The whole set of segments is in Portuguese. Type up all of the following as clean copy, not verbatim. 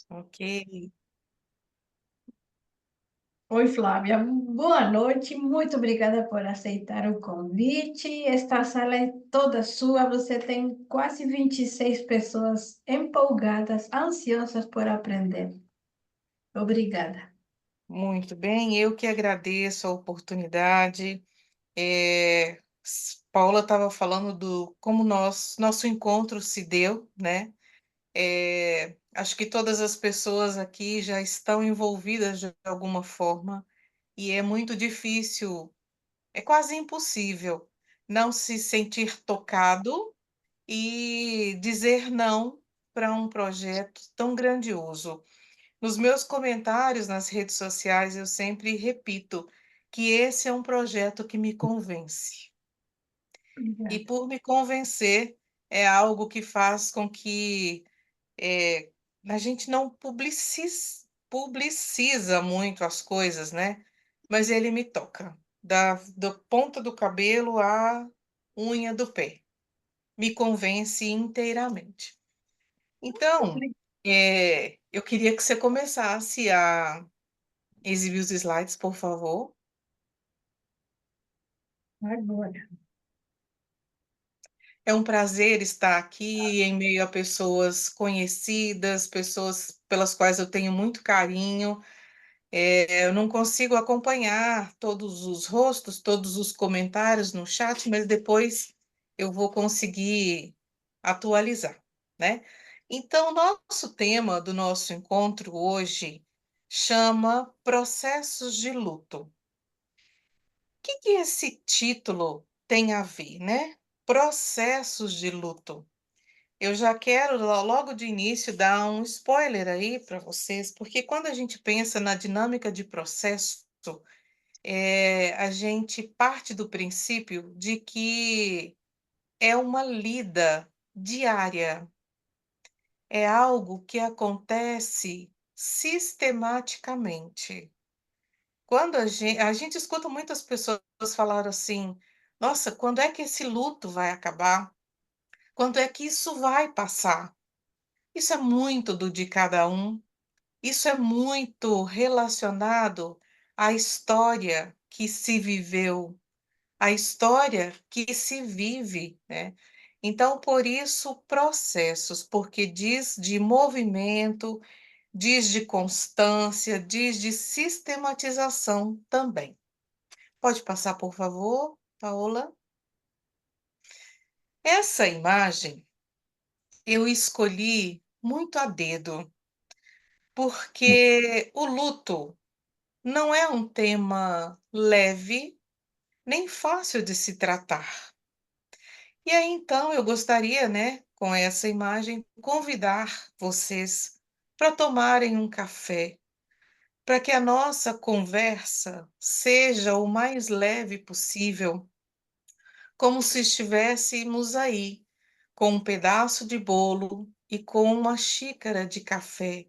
Ok. Oi, Flávia. Boa noite. Muito obrigada por aceitar o convite. Esta sala é toda sua. Você tem quase 26 pessoas empolgadas, ansiosas por aprender. Obrigada. Muito bem, eu que agradeço a oportunidade. Paula estava falando do como nosso encontro se deu, né? Acho que todas as pessoas aqui já estão envolvidas de alguma forma e é muito difícil, é quase impossível não se sentir tocado e dizer não para um projeto tão grandioso. Nos meus comentários nas redes sociais, eu sempre repito que esse é um projeto que me convence. E Obrigada. por me convencer, é algo que faz com que eh, a gente não publiciza muito as coisas, né? Mas ele me toca, da ponta do cabelo à unha do pé. Me convence inteiramente. Então, eu queria que você começasse a exibir os slides, por favor. Agora. É um prazer estar aqui em meio a pessoas conhecidas, pessoas pelas quais eu tenho muito carinho. Eu não consigo acompanhar todos os rostos, todos os comentários no chat, mas depois eu vou conseguir atualizar, né? Então, nosso tema do nosso encontro hoje chama Processos de Luto. Que esse título tem a ver, né? Processos de luto. Eu já quero logo de início dar um spoiler aí para vocês, porque quando a gente pensa na dinâmica de processo, a gente parte do princípio de que é uma lida diária, é algo que acontece sistematicamente. Quando a gente escuta muitas pessoas falar assim: nossa, quando é que esse luto vai acabar? Quando é que isso vai passar? Isso é muito do de cada um, isso é muito relacionado à história que se viveu, à história que se vive, né? Então, por isso, processos, porque diz de movimento, diz de constância, diz de sistematização também. Pode passar, por favor, Paola? Essa imagem eu escolhi muito a dedo, porque o luto não é um tema leve nem fácil de se tratar. E aí, então, eu gostaria, né, com essa imagem, convidar vocês para tomarem um café, para que a nossa conversa seja o mais leve possível, como se estivéssemos aí, com um pedaço de bolo e com uma xícara de café,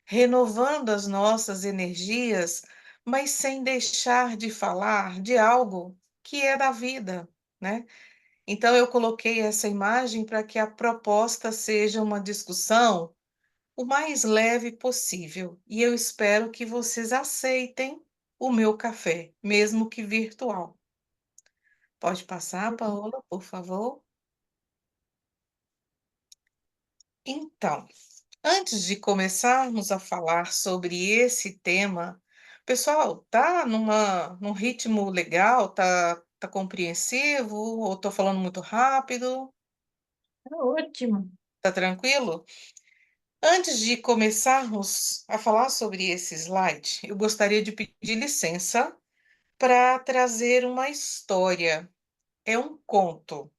renovando as nossas energias, mas sem deixar de falar de algo que é da vida, né? Então, eu coloquei essa imagem para que a proposta seja uma discussão o mais leve possível. E eu espero que vocês aceitem o meu café, mesmo que virtual. Pode passar, Paola, por favor? Então, antes de começarmos a falar sobre esse tema, pessoal, tá num ritmo legal? Tá compreensivo? Ou estou falando muito rápido? Tá ótimo. Tá tranquilo? Antes de começarmos a falar sobre esse slide, eu gostaria de pedir licença para trazer uma história. É um conto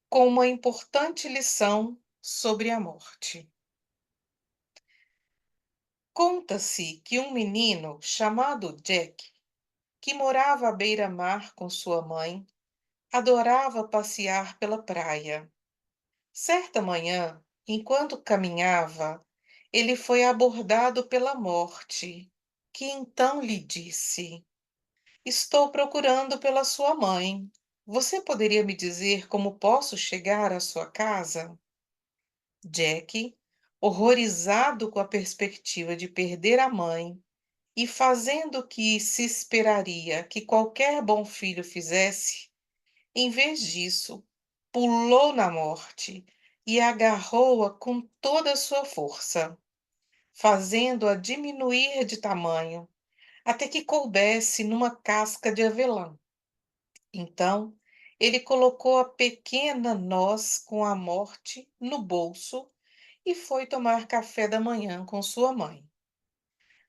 com uma importante lição sobre a morte. Conta-se que um menino chamado Jack, que morava à beira-mar com sua mãe, adorava passear pela praia. Certa manhã, enquanto caminhava, ele foi abordado pela morte, que então lhe disse: estou procurando pela sua mãe. Você poderia me dizer como posso chegar à sua casa? Jack Horrorizado com a perspectiva de perder a mãe e fazendo o que se esperaria que qualquer bom filho fizesse, em vez disso, pulou na morte e agarrou-a com toda a sua força, fazendo-a diminuir de tamanho, até que coubesse numa casca de avelã. Então, ele colocou a pequena noz com a morte no bolso e foi tomar café da manhã com sua mãe.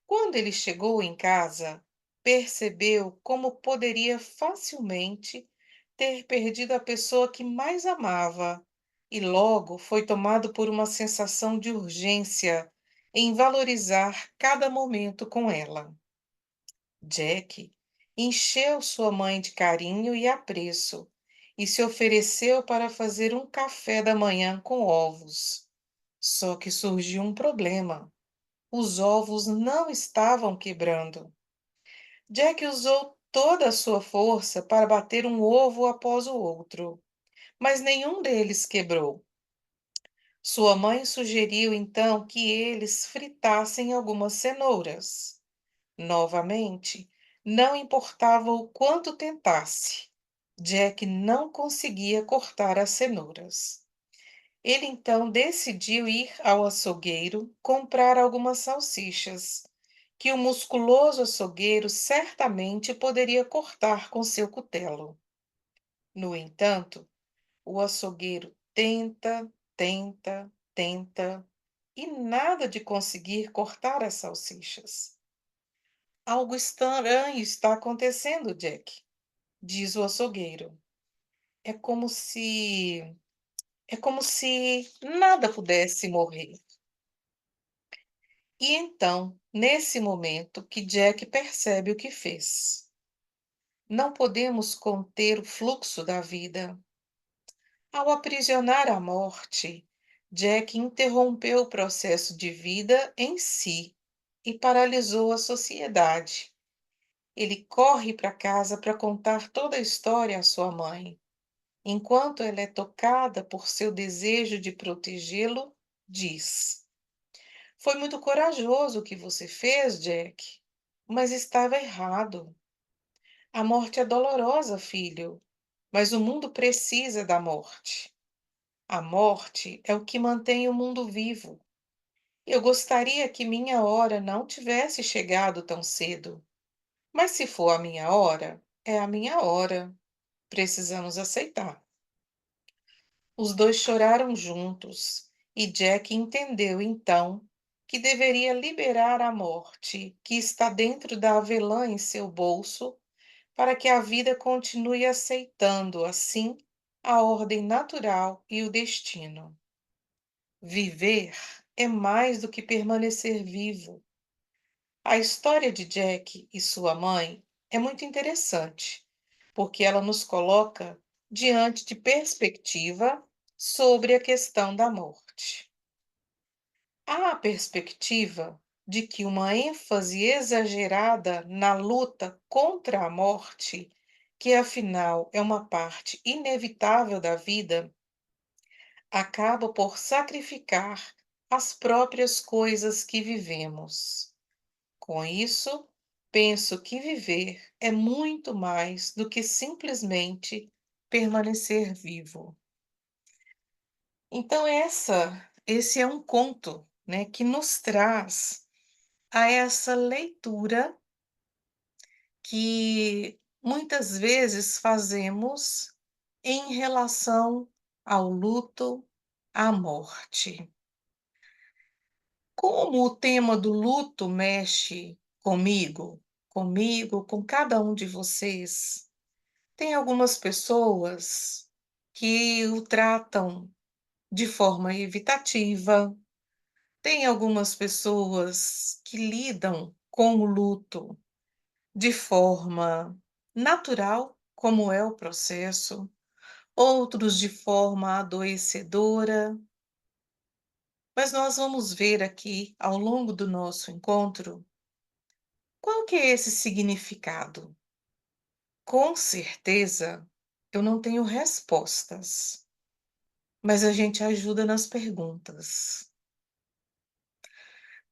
Quando ele chegou em casa, percebeu como poderia facilmente ter perdido a pessoa que mais amava e logo foi tomado por uma sensação de urgência em valorizar cada momento com ela. Jack encheu sua mãe de carinho e apreço e se ofereceu para fazer um café da manhã com ovos. Só que surgiu um problema. Os ovos não estavam quebrando. Jack usou toda a sua força para bater um ovo após o outro, mas nenhum deles quebrou. Sua mãe sugeriu então que eles fritassem algumas cenouras. Novamente, não importava o quanto tentasse, Jack não conseguia cortar as cenouras. Ele então decidiu ir ao açougueiro comprar algumas salsichas, que o musculoso açougueiro certamente poderia cortar com seu cutelo. No entanto, o açougueiro tenta, tenta, tenta e nada de conseguir cortar as salsichas. Algo estranho está acontecendo, Jack, diz o açougueiro. É como se, é como se nada pudesse morrer. E então, nesse momento, que Jack percebe o que fez. Não podemos conter o fluxo da vida. Ao aprisionar a morte, Jack interrompeu o processo de vida em si e paralisou a sociedade. Ele corre para casa para contar toda a história à sua mãe. Enquanto ela é tocada por seu desejo de protegê-lo, diz: Foi muito corajoso o que você fez, Jack, mas estava errado. A morte é dolorosa, filho, mas o mundo precisa da morte. A morte é o que mantém o mundo vivo. Eu gostaria que minha hora não tivesse chegado tão cedo, mas se for a minha hora, é a minha hora. Precisamos aceitar. Os dois choraram juntos e Jack entendeu então que deveria liberar a morte que está dentro da avelã em seu bolso para que a vida continue aceitando, assim, a ordem natural e o destino. Viver é mais do que permanecer vivo. A história de Jack e sua mãe é muito interessante, porque ela nos coloca diante de perspectiva sobre a questão da morte. Há a perspectiva de que uma ênfase exagerada na luta contra a morte, que afinal é uma parte inevitável da vida, acaba por sacrificar as próprias coisas que vivemos. Com isso, penso que viver é muito mais do que simplesmente permanecer vivo. Então, esse é um conto, né, que nos traz a essa leitura que muitas vezes fazemos em relação ao luto, à morte. Como o tema do luto mexe comigo, com cada um de vocês, tem algumas pessoas que o tratam de forma evitativa, tem algumas pessoas que lidam com o luto de forma natural, como é o processo, outros de forma adoecedora, mas nós vamos ver aqui, ao longo do nosso encontro, qual que é esse significado. Com certeza, eu não tenho respostas, mas a gente ajuda nas perguntas.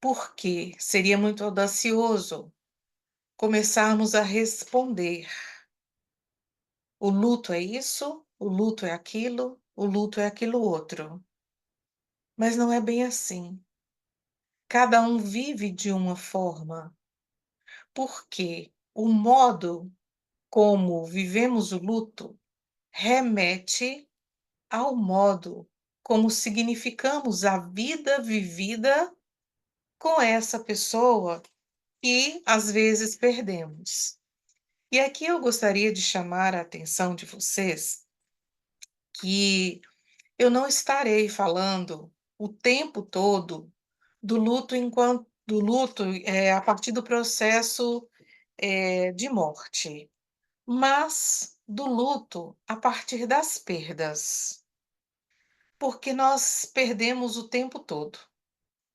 porque seria muito audacioso começarmos a responder: o luto é isso, o luto é aquilo, o luto é aquilo outro. Mas não é bem assim. Cada um vive de uma forma, porque o modo como vivemos o luto remete ao modo como significamos a vida vivida com essa pessoa que às vezes perdemos. E aqui eu gostaria de chamar a atenção de vocês que eu não estarei falando o tempo todo do luto a partir do processo, de morte, mas do luto a partir das perdas, porque nós perdemos o tempo todo.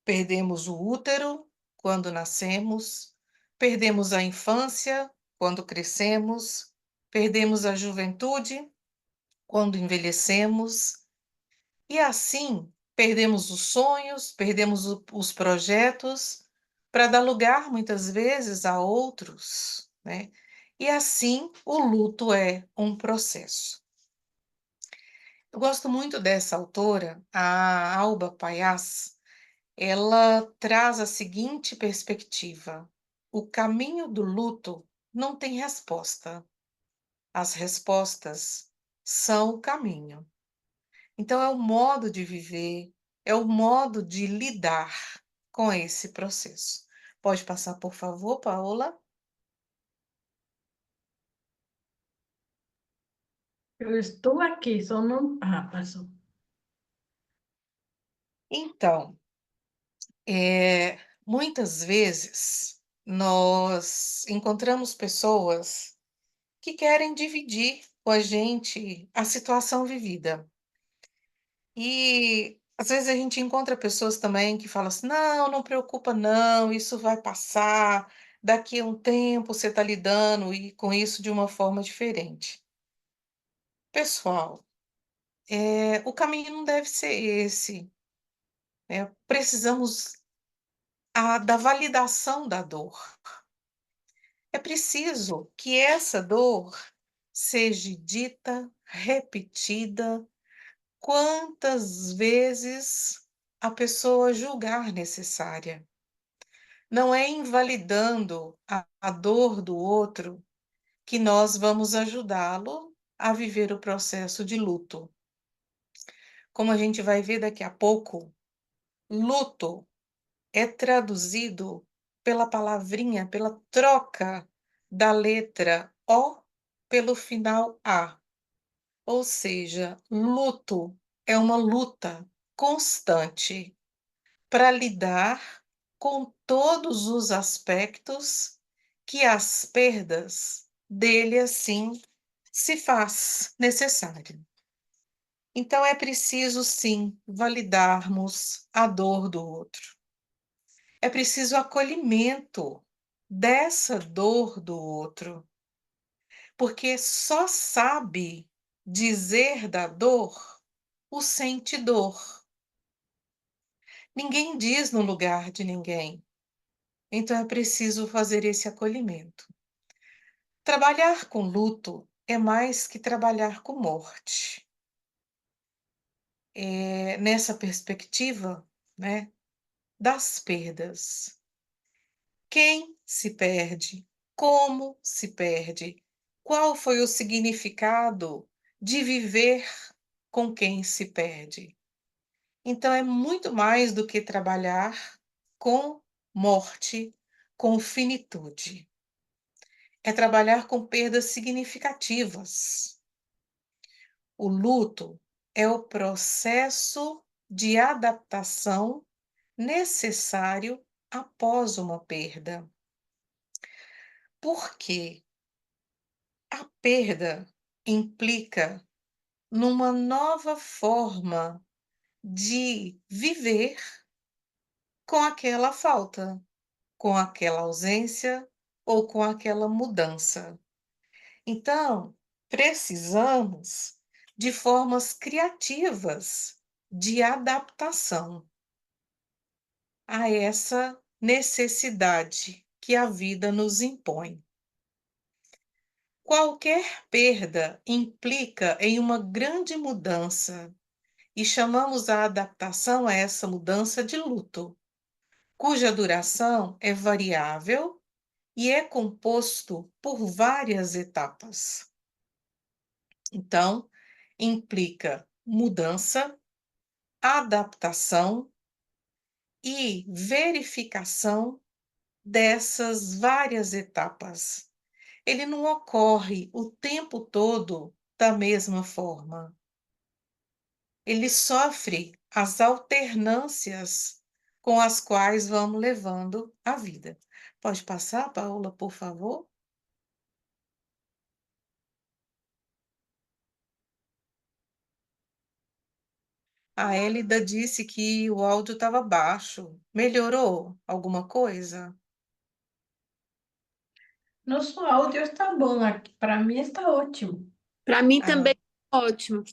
Perdemos o útero quando nascemos, perdemos a infância quando crescemos, perdemos a juventude quando envelhecemos, e assim perdemos os sonhos, perdemos os projetos para dar lugar muitas vezes a outros, né? E assim o luto é um processo. Eu gosto muito dessa autora, a Alba Payás. Ela traz a seguinte perspectiva: o caminho do luto não tem resposta, as respostas são o caminho. Então, é o modo de viver, é o modo de lidar com esse processo. Pode passar, por favor, Paola? Eu estou aqui, só não. Ah, passou. Então, muitas vezes nós encontramos pessoas que querem dividir com a gente a situação vivida. E às vezes a gente encontra pessoas também que falam assim: "Não, não preocupa não, isso vai passar, daqui a um tempo você está lidando e com isso de uma forma diferente". Pessoal, o caminho não deve ser esse, né, precisamos da validação da dor. É preciso que essa dor seja dita, repetida, quantas vezes a pessoa julgar necessária. Não é invalidando a dor do outro que nós vamos ajudá-lo a viver o processo de luto. Como a gente vai ver daqui a pouco, luto é traduzido pela palavrinha, pela troca da letra O pelo final A. Ou seja, luto é uma luta constante para lidar com todos os aspectos que as perdas dele, assim, se faz necessário. Então é preciso sim validarmos a dor do outro. É preciso acolhimento dessa dor do outro, porque só sabe dizer da dor o sentidor. Ninguém diz no lugar de ninguém. Então é preciso fazer esse acolhimento. Trabalhar com luto é mais que trabalhar com morte. Nessa perspectiva, né, das perdas. Quem se perde? Como se perde? Qual foi o significado de viver com quem se perde? Então é muito mais do que trabalhar com morte, com finitude. É trabalhar com perdas significativas. O luto é o processo de adaptação necessário após uma perda. Porque a perda implica numa nova forma de viver com aquela falta, com aquela ausência ou com aquela mudança. Então, precisamos de formas criativas de adaptação a essa necessidade que a vida nos impõe. Qualquer perda implica em uma grande mudança e chamamos a adaptação a essa mudança de luto, cuja duração é variável e é composto por várias etapas. Então, implica mudança, adaptação e verificação dessas várias etapas. Ele não ocorre o tempo todo da mesma forma. Ele sofre as alternâncias com as quais vamos levando a vida. Pode passar, Paula, por favor? A Elida disse que o áudio estava baixo. Melhorou alguma coisa? Nosso áudio está bom aqui, para mim está ótimo. Para mim Ah, também é ótimo.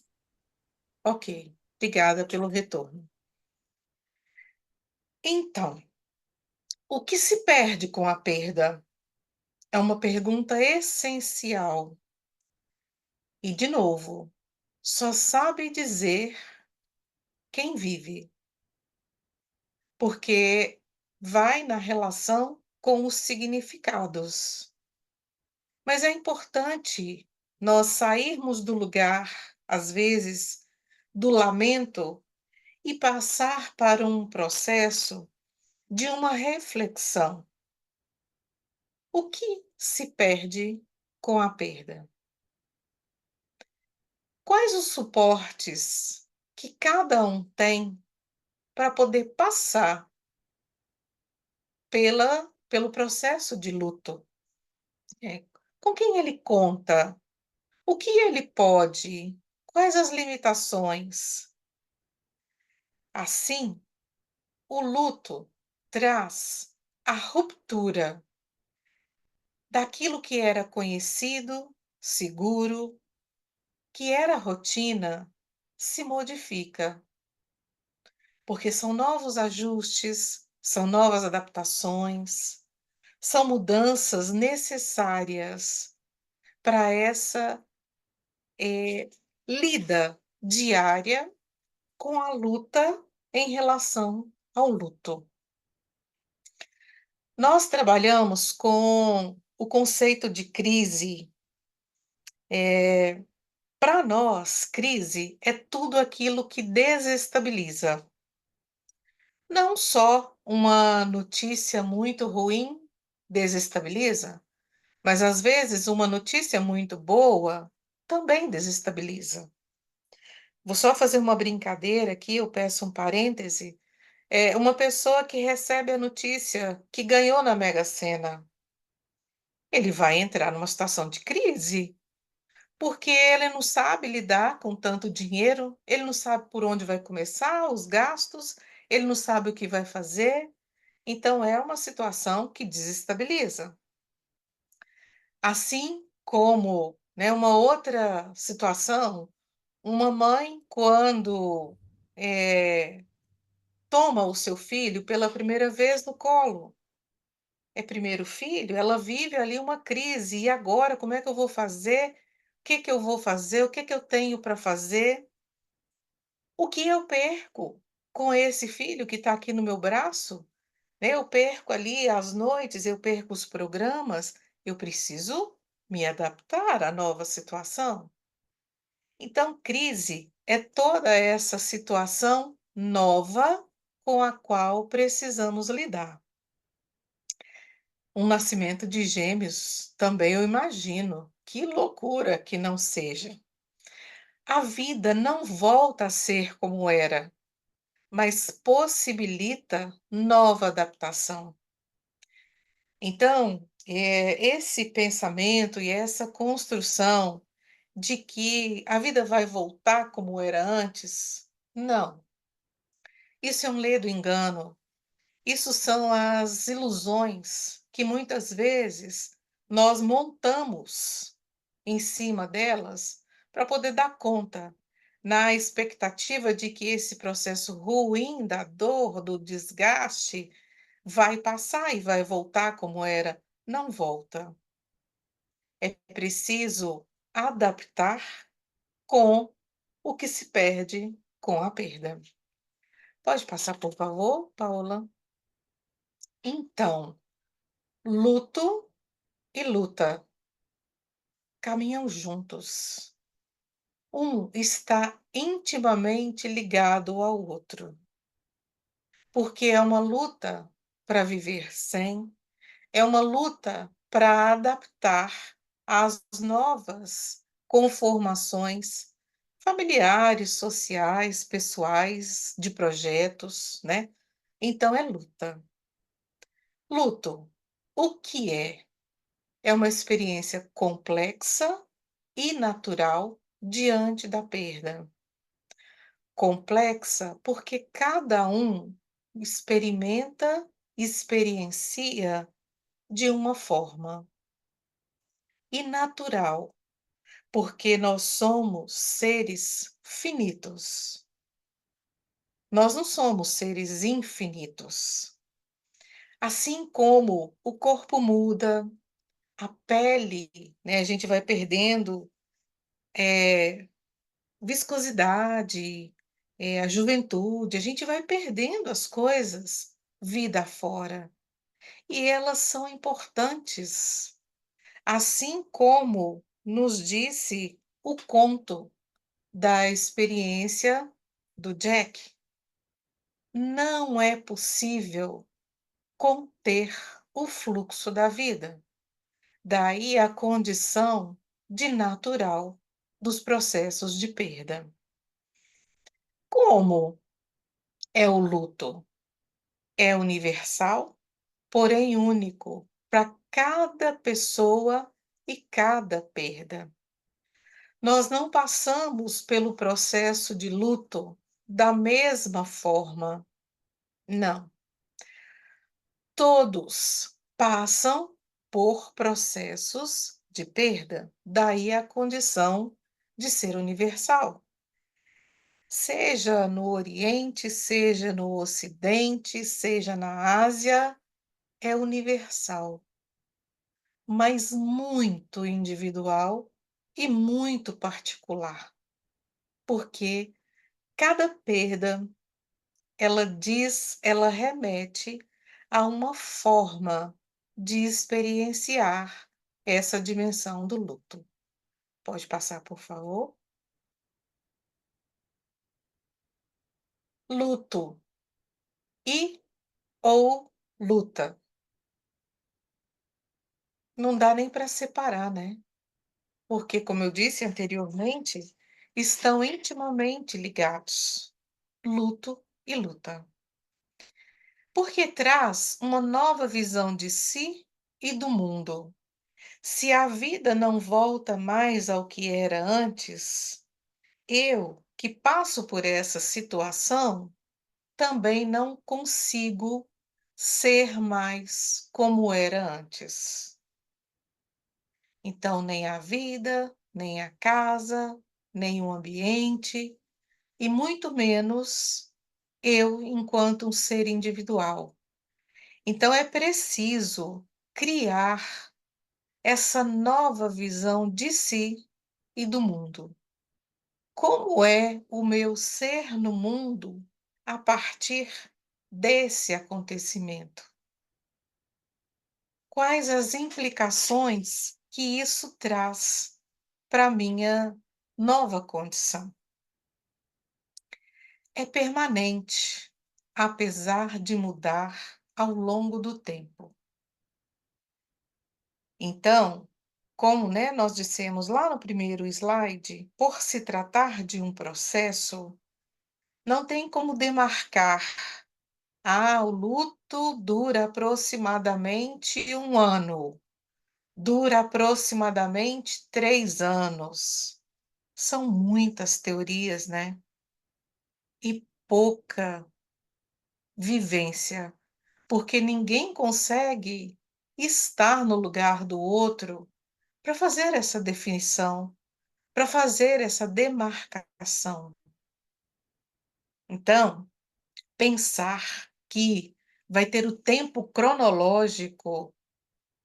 ok. Obrigada pelo retorno. Então, o que se perde com a perda? É uma pergunta essencial. E, de novo, só sabe dizer quem vive, porque vai na relação com os significados. Mas é importante nós sairmos do lugar, às vezes, do lamento e passar para um processo de uma reflexão. O que se perde com a perda? Quais os suportes que cada um tem para poder passar pelo processo de luto? É, com quem ele conta? O que ele pode? Quais as limitações? Assim, o luto traz a ruptura daquilo que era conhecido, seguro, que era rotina, se modifica, porque são novos ajustes, são novas adaptações, são mudanças necessárias para essa lida diária com a luta em relação ao luto. Nós trabalhamos com o conceito de crise. Para nós, crise é tudo aquilo que desestabiliza. Não só uma notícia muito ruim desestabiliza, mas às vezes uma notícia muito boa também desestabiliza. Vou só fazer uma brincadeira aqui, eu peço um parêntese. É uma pessoa que recebe a notícia que ganhou na Mega Sena. Ele vai entrar numa situação de crise, porque ele não sabe lidar com tanto dinheiro, ele não sabe por onde vai começar os gastos, ele não sabe o que vai fazer. Então, é uma situação que desestabiliza. Assim como, né, uma outra situação, uma mãe, quando toma o seu filho pela primeira vez no colo, é primeiro filho, ela vive ali uma crise. E agora, como é que eu vou fazer? O que que eu vou fazer? O que que eu tenho para fazer? O que eu perco com esse filho que está aqui no meu braço? Né? Eu perco ali as noites, eu perco os programas, eu preciso me adaptar à nova situação. Então, crise é toda essa situação nova com a qual precisamos lidar. Um nascimento de gêmeos também eu imagino. Que loucura que não seja. A vida não volta a ser como era, mas possibilita nova adaptação. Então, esse pensamento e essa construção de que a vida vai voltar como era antes, não. Isso é um ledo engano. Isso são as ilusões que muitas vezes nós montamos em cima delas para poder dar conta, na expectativa de que esse processo ruim da dor, do desgaste, Vai passar e vai voltar como era? Não volta. É preciso adaptar com o que se perde com a perda. Pode passar, por favor, Paula? Então, luto e luta caminham juntos. Um está intimamente ligado ao outro, porque é uma luta para viver sem, é uma luta para adaptar às novas conformações familiares, sociais, pessoais, de projetos, né? Então é luta. Luto, o que é? É uma experiência complexa e natural diante da perda. Complexa porque cada um experiencia de uma forma. E natural, porque nós somos seres finitos. Nós não somos seres infinitos. Assim como o corpo muda, a pele, né, a gente vai perdendo, viscosidade, a juventude, a gente vai perdendo as coisas vida afora, e elas são importantes, assim como nos disse o conto da experiência do Jack. Não é possível conter o fluxo da vida, daí a condição de natural dos processos de perda. Como é o luto? É universal, porém único para cada pessoa e cada perda. Nós não passamos pelo processo de luto da mesma forma, não. Todos passam por processos de perda, daí a condição de ser universal. Seja no Oriente, seja no Ocidente, seja na Ásia, é universal, mas muito individual e muito particular, porque cada perda, ela remete a uma forma de experienciar essa dimensão do luto. Pode passar, por favor? Luto e ou luta. Não dá nem para separar, né? Porque, como eu disse anteriormente, estão intimamente ligados, luto e luta. Porque traz uma nova visão de si e do mundo. Se a vida não volta mais ao que era antes, eu, que passo por essa situação, também não consigo ser mais como era antes. Então, nem a vida, nem a casa, nem o ambiente, e muito menos eu, enquanto um ser individual. Então, é preciso criar essa nova visão de si e do mundo. Como é o meu ser no mundo a partir desse acontecimento? Quais as implicações que isso traz para a minha nova condição? É permanente, apesar de mudar ao longo do tempo. Então, como, né, nós dissemos lá no primeiro slide, por se tratar de um processo, não tem como demarcar. Ah, o luto dura aproximadamente 1 ano, dura aproximadamente 3 anos. São muitas teorias, né? E pouca vivência, porque ninguém consegue estar no lugar do outro para fazer essa definição, para fazer essa demarcação. Então, pensar que vai ter o tempo cronológico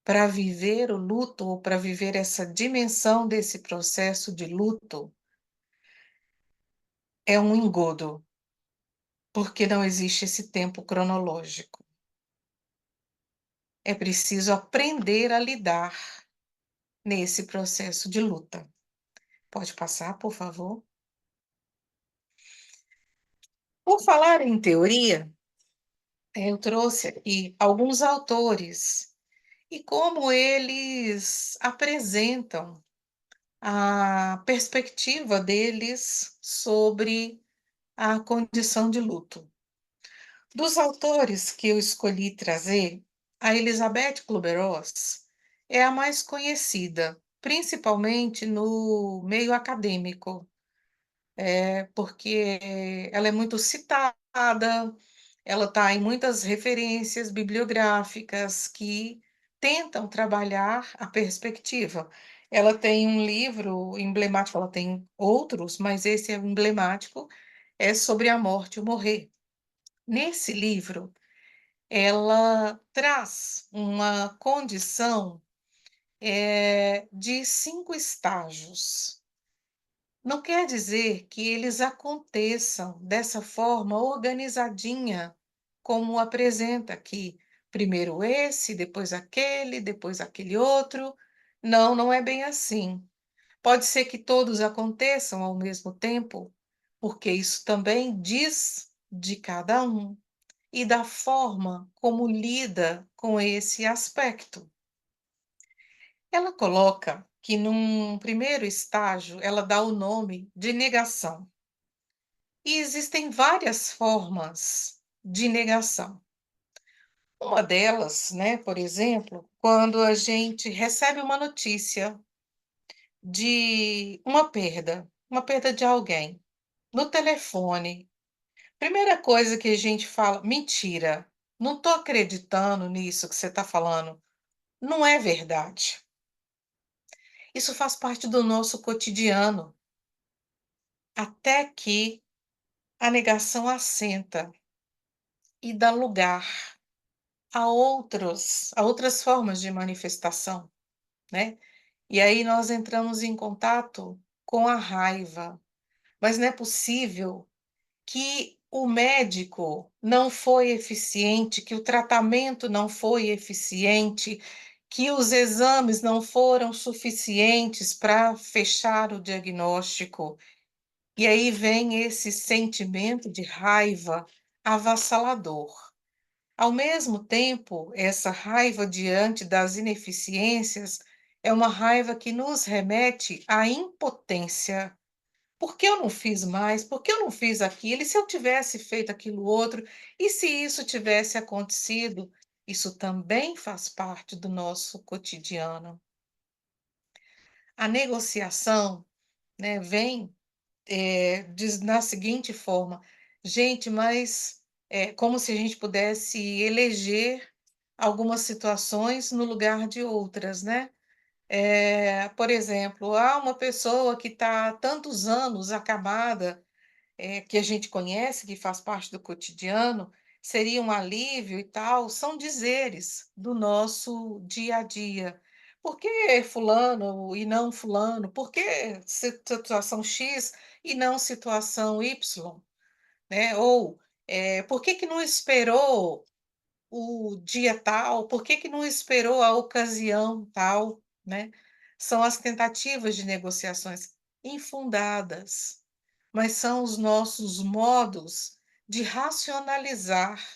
para viver o luto ou para viver essa dimensão desse processo de luto, é um engodo, porque não existe esse tempo cronológico. É preciso aprender a lidar nesse processo de luta. Pode passar, por favor? Por falar em teoria, eu trouxe aqui alguns autores e como eles apresentam a perspectiva deles sobre a condição de luto. Dos autores que eu escolhi trazer, a Elizabeth Kubler-Ross é a mais conhecida, principalmente no meio acadêmico, porque ela é muito citada, ela está em muitas referências bibliográficas que tentam trabalhar a perspectiva. Ela tem um livro emblemático, ela tem outros, mas esse é emblemático, é sobre a morte e o morrer. Nesse livro, ela traz uma condição, de 5 estágios. Não quer dizer que eles aconteçam dessa forma organizadinha, como apresenta aqui. Primeiro esse, depois aquele outro. Não, não é bem assim. Pode ser que todos aconteçam ao mesmo tempo, porque isso também diz de cada um e da forma como lida com esse aspecto. Ela coloca que, num primeiro estágio, ela dá o nome de negação. E existem várias formas de negação. Uma delas, né, por exemplo, quando a gente recebe uma notícia de uma perda de alguém, no telefone. Primeira coisa que a gente fala: mentira, não estou acreditando nisso que você está falando. Não é verdade. Isso faz parte do nosso cotidiano, até que a negação assenta e dá lugar a outras formas de manifestação, né. E aí nós entramos em contato com a raiva, mas não é possível que o médico não foi eficiente, que o tratamento não foi eficiente, que os exames não foram suficientes para fechar o diagnóstico. E aí vem esse sentimento de raiva avassalador. Ao mesmo tempo, essa raiva diante das ineficiências é uma raiva que nos remete à impotência. Por que eu não fiz mais? Por que eu não fiz aquilo? E se eu tivesse feito aquilo outro? E se isso tivesse acontecido? Isso também faz parte do nosso cotidiano. A negociação, né, vem, diz na seguinte forma: "Gente, mas é como se a gente pudesse eleger algumas situações no lugar de outras, né. Por exemplo, há uma pessoa que está há tantos anos acamada, que a gente conhece, que faz parte do cotidiano, seria um alívio e tal, são dizeres do nosso dia a dia. Por que fulano e não fulano? Por que situação X e não situação Y, né? Ou, por que que não esperou o dia tal? Por que que não esperou a ocasião tal, né? São as tentativas de negociações infundadas, mas são os nossos modos de racionalizar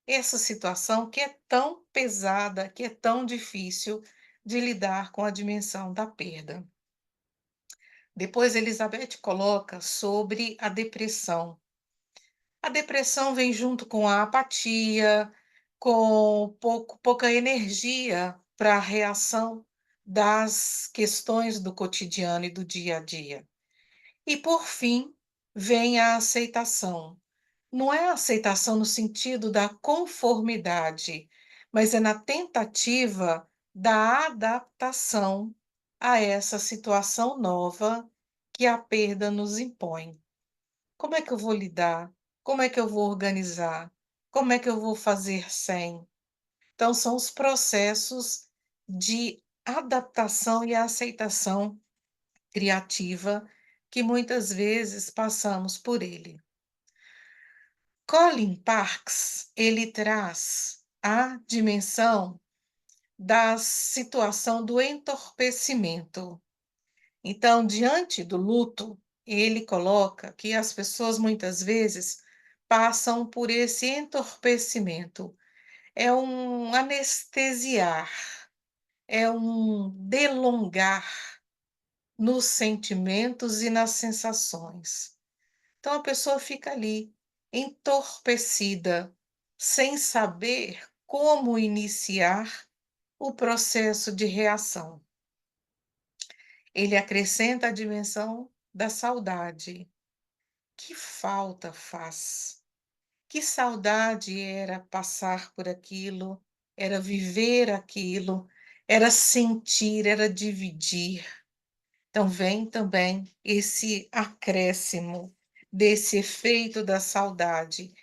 essa situação que é tão pesada, que é tão difícil de lidar com a dimensão da perda. Depois, Elizabeth coloca sobre a depressão. A depressão vem junto com a apatia, com pouca energia para a reação das questões do cotidiano e do dia a dia. E, por fim, vem a aceitação. Não é a aceitação no sentido da conformidade, mas é na tentativa da adaptação a essa situação nova que a perda nos impõe. Como é que eu vou lidar? Como é que eu vou organizar? Como é que eu vou fazer sem? Então, são os processos de adaptação e aceitação criativa que muitas vezes passamos por ele. Colin Parks, ele traz a dimensão da situação do entorpecimento. Então, diante do luto, ele coloca que as pessoas muitas vezes passam por esse entorpecimento. É um anestesiar, é um delongar nos sentimentos e nas sensações. Então a pessoa fica ali, entorpecida, sem saber como iniciar o processo de reação. Ele acrescenta a dimensão da saudade. Que falta faz? Que saudade era passar por aquilo, era viver aquilo, era sentir, era dividir. Então, vem também esse acréscimo desse efeito da saudade.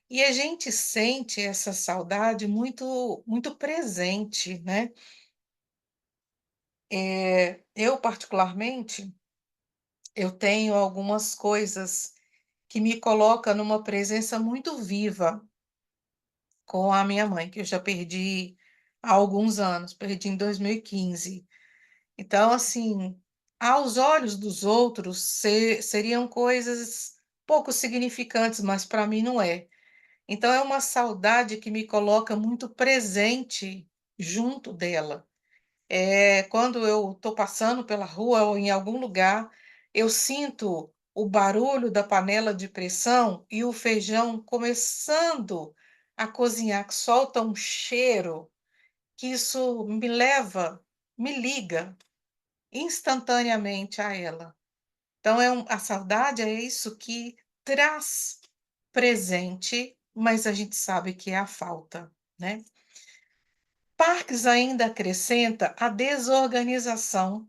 E a gente sente essa saudade muito, muito presente, né? Eu, particularmente, eu tenho algumas coisas que me colocam numa presença muito viva com a minha mãe, que eu já perdi há alguns anos, perdi em 2015. Então, assim, aos olhos dos outros, seriam coisas pouco significantes, mas para mim não é. Então, é uma saudade que me coloca muito presente junto dela. Quando eu estou passando pela rua ou em algum lugar, eu sinto o barulho da panela de pressão e o feijão começando a cozinhar, que solta um cheiro, que isso me leva, me liga instantaneamente a ela. Então a saudade é isso que traz presente, mas a gente sabe que é a falta, né. Parques ainda acrescenta a desorganização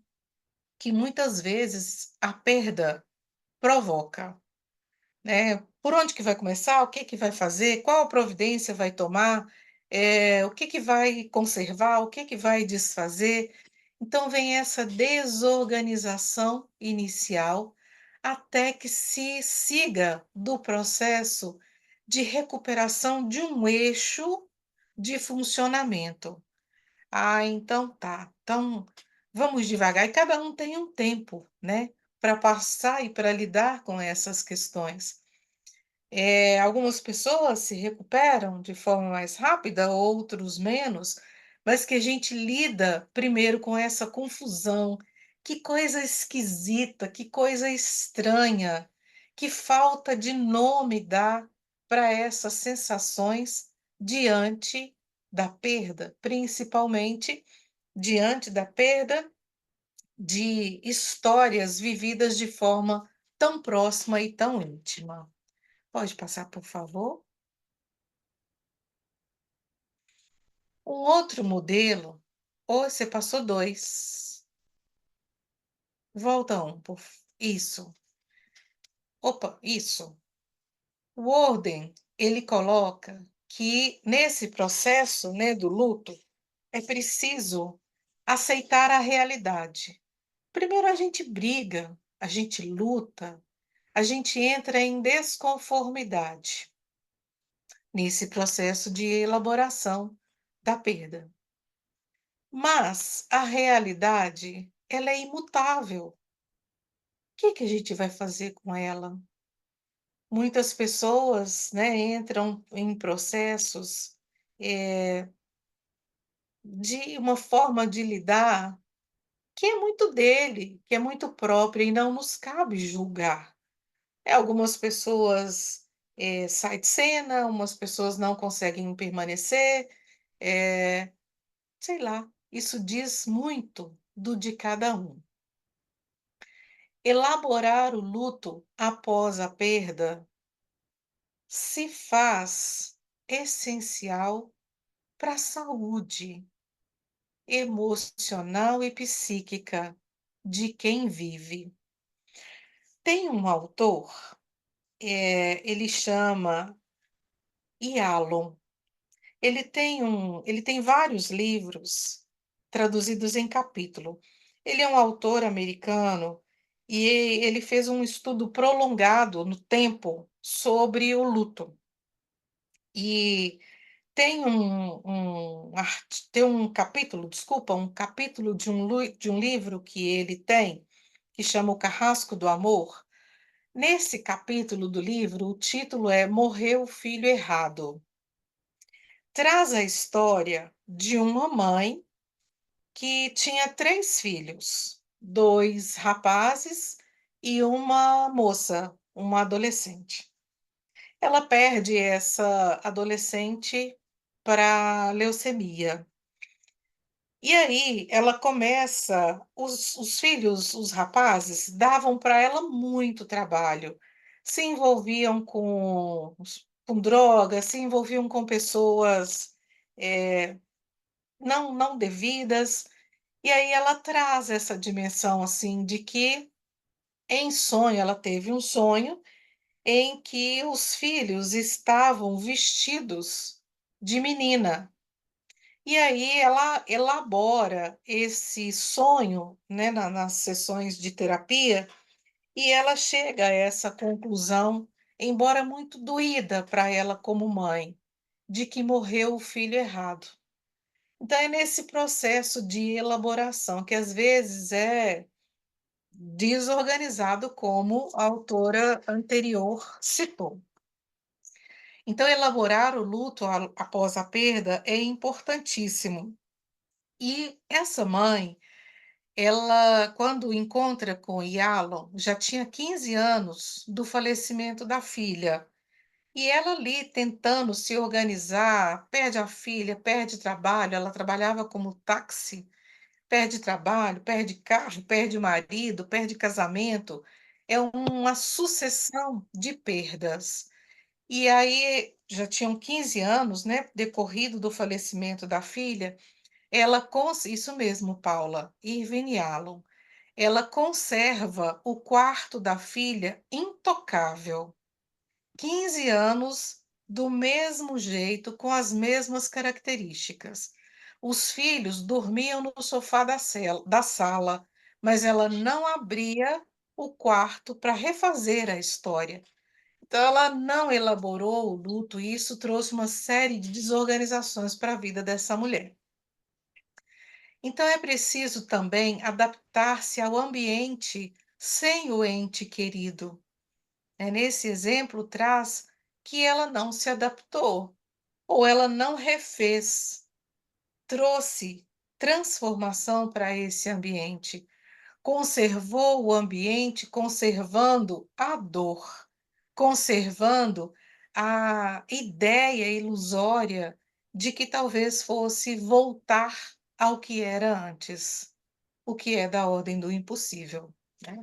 que muitas vezes a perda provoca. Né? Por onde que vai começar? O que que vai fazer? Qual providência vai tomar? O que que vai conservar? O que que vai desfazer? Então vem essa desorganização inicial até que se siga do processo de recuperação de um eixo de funcionamento. Ah, então tá. Então vamos devagar. E cada um tem um tempo, né, para passar e para lidar com essas questões. Algumas pessoas se recuperam de forma mais rápida, outros menos, mas que a gente lida primeiro com essa confusão. Que coisa esquisita, que coisa estranha, que falta de nome dá para essas sensações diante da perda, principalmente diante da perda de histórias vividas de forma tão próxima e tão íntima. Pode passar, por favor? Um outro modelo, ou você passou 2. Volta um, isso. Opa, isso. O Warden, ele coloca que nesse processo, né, do luto, é preciso aceitar a realidade. Primeiro a gente briga, a gente luta, a gente entra em desconformidade nesse processo de elaboração da perda. Mas a realidade, ela é imutável. O que que a gente vai fazer com ela? Muitas pessoas, né, entram em processos, eh, de uma forma de lidar que é muito dele, que é muito própria e não nos cabe julgar. Algumas pessoas, saem de cena, umas pessoas não conseguem permanecer, eh, sei lá, isso diz muito do de cada um. Elaborar o luto após a perda se faz essencial para a saúde emocional e psíquica de quem vive. Tem um autor, ele chama Yalom. Ele tem vários livros traduzidos em capítulo. Ele é um autor americano e ele fez um estudo prolongado no tempo sobre o luto. E tem um capítulo, desculpa, um capítulo de um livro que ele tem, que chama O Carrasco do Amor. Nesse capítulo do livro, o título é Morreu o Filho Errado. Traz a história de uma mãe que tinha três filhos, dois rapazes e uma moça, uma adolescente. Ela perde essa adolescente para leucemia. E aí ela começa, os filhos, os rapazes, davam para ela muito trabalho. Se envolviam com drogas, se envolviam com pessoas não devidas. E aí ela traz essa dimensão assim de que em sonho, ela teve um sonho em que os filhos estavam vestidos de menina. E aí ela elabora esse sonho, né, nas sessões de terapia, e ela chega a essa conclusão, embora muito doída para ela como mãe, de que morreu o filho errado. Então é nesse processo de elaboração que às vezes é desorganizado, como a autora anterior citou. Então, elaborar o luto após a perda é importantíssimo. E essa mãe, ela, quando encontra com Yalom, já tinha 15 anos do falecimento da filha. E ela ali tentando se organizar, perde a filha, perde trabalho, ela trabalhava como táxi, perde trabalho, perde carro, perde marido, perde casamento. É uma sucessão de perdas. E aí já tinham 15 anos, né, decorrido do falecimento da filha, isso mesmo, Paula, Irving Yalom, ela conserva o quarto da filha intocável. 15 anos do mesmo jeito, com as mesmas características. Os filhos dormiam no sofá da sala, mas ela não abria o quarto para refazer a história. Então, ela não elaborou o luto, e isso trouxe uma série de desorganizações para a vida dessa mulher. Então, é preciso também adaptar-se ao ambiente sem o ente querido. Nesse exemplo, traz que ela não se adaptou, ou ela não refez, trouxe transformação para esse ambiente, conservou o ambiente, conservando a dor, conservando a ideia ilusória de que talvez fosse voltar ao que era antes, o que é da ordem do impossível, né?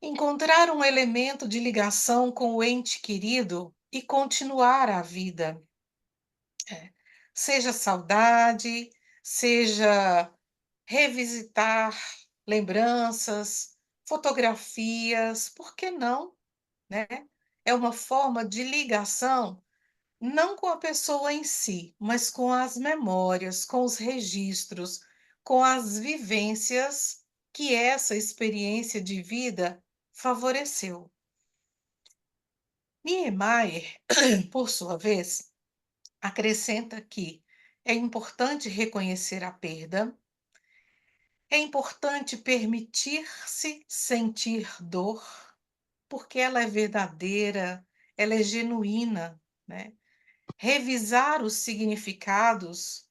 Encontrar um elemento de ligação com o ente querido e continuar a vida. Seja saudade, seja revisitar lembranças, fotografias, por que não, né? É uma forma de ligação não com a pessoa em si, mas com as memórias, com os registros, com as vivências que essa experiência de vida favoreceu. Niemeyer, por sua vez, acrescenta que é importante reconhecer a perda, é importante permitir-se sentir dor, porque ela é verdadeira, ela é genuína, né? Revisar os significados.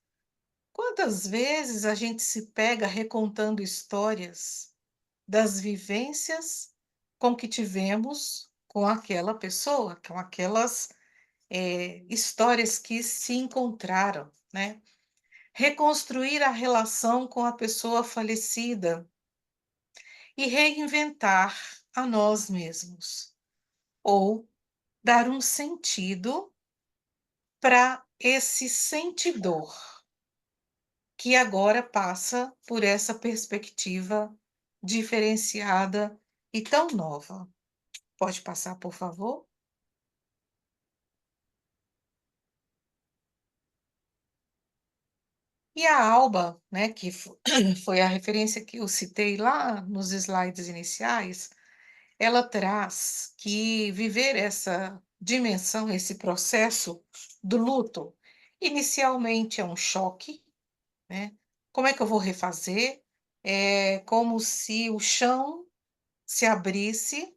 Quantas vezes a gente se pega recontando histórias das vivências com que tivemos com aquela pessoa, com aquelas histórias que se encontraram, né? Reconstruir a relação com a pessoa falecida e reinventar a nós mesmos, ou dar um sentido para esse sentidor, que agora passa por essa perspectiva diferenciada e tão nova. Pode passar, por favor? E a Alba, né, que foi a referência que eu citei lá nos slides iniciais, ela traz que viver essa dimensão, esse processo do luto, inicialmente é um choque, né? Como é que eu vou refazer? É como se o chão se abrisse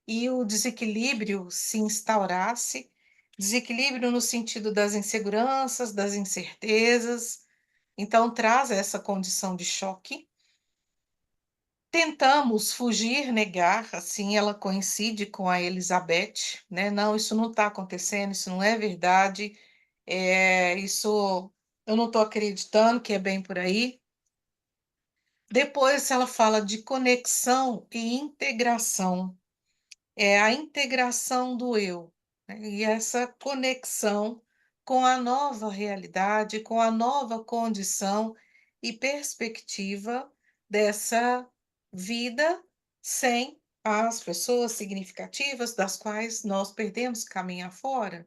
e o desequilíbrio se instaurasse, desequilíbrio no sentido das inseguranças, das incertezas. Então, traz essa condição de choque. Tentamos fugir, negar, assim ela coincide com a Elizabeth, né? Não, isso não está acontecendo, isso não é verdade, isso eu não estou acreditando que é bem por aí. Depois ela fala de conexão e integração. É a integração do eu, né, e essa conexão com a nova realidade, com a nova condição e perspectiva dessa vida sem as pessoas significativas das quais nós perdemos caminho fora.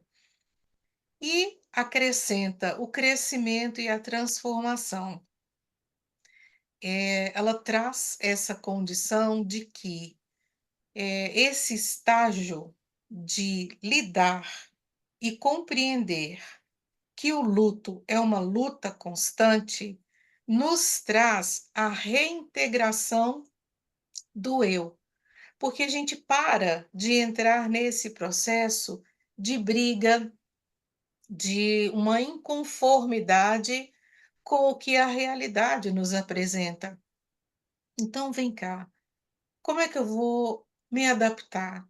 E acrescenta o crescimento e a transformação. Ela traz essa condição de que esse estágio de lidar e compreender que o luto é uma luta constante nos traz a reintegração do eu, porque a gente para de entrar nesse processo de briga, de uma inconformidade com o que a realidade nos apresenta. Então, vem cá, como é que eu vou me adaptar?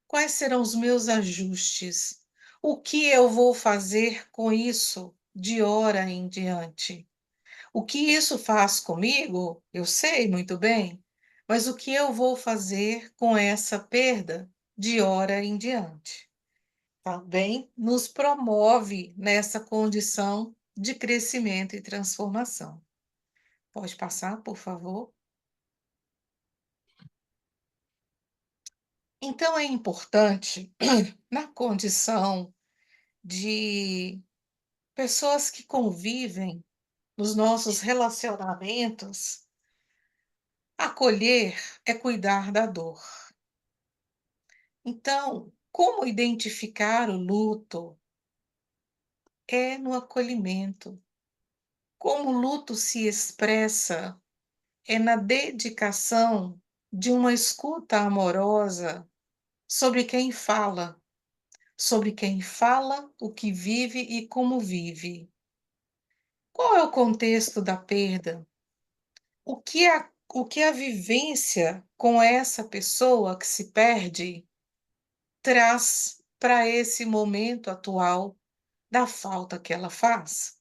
Quais serão os meus ajustes? O que eu vou fazer com isso de hora em diante? O que isso faz comigo, eu sei muito bem, mas o que eu vou fazer com essa perda de hora em diante? Também nos promove nessa condição de crescimento e transformação. Pode passar, por favor? Então, é importante, na condição de pessoas que convivem nos nossos relacionamentos, acolher é cuidar da dor. Então, como identificar o luto? É no acolhimento. Como o luto se expressa? É na dedicação de uma escuta amorosa sobre quem fala, o que vive e como vive. Qual é o contexto da perda? O que a vivência com essa pessoa que se perde traz para esse momento atual da falta que ela faz?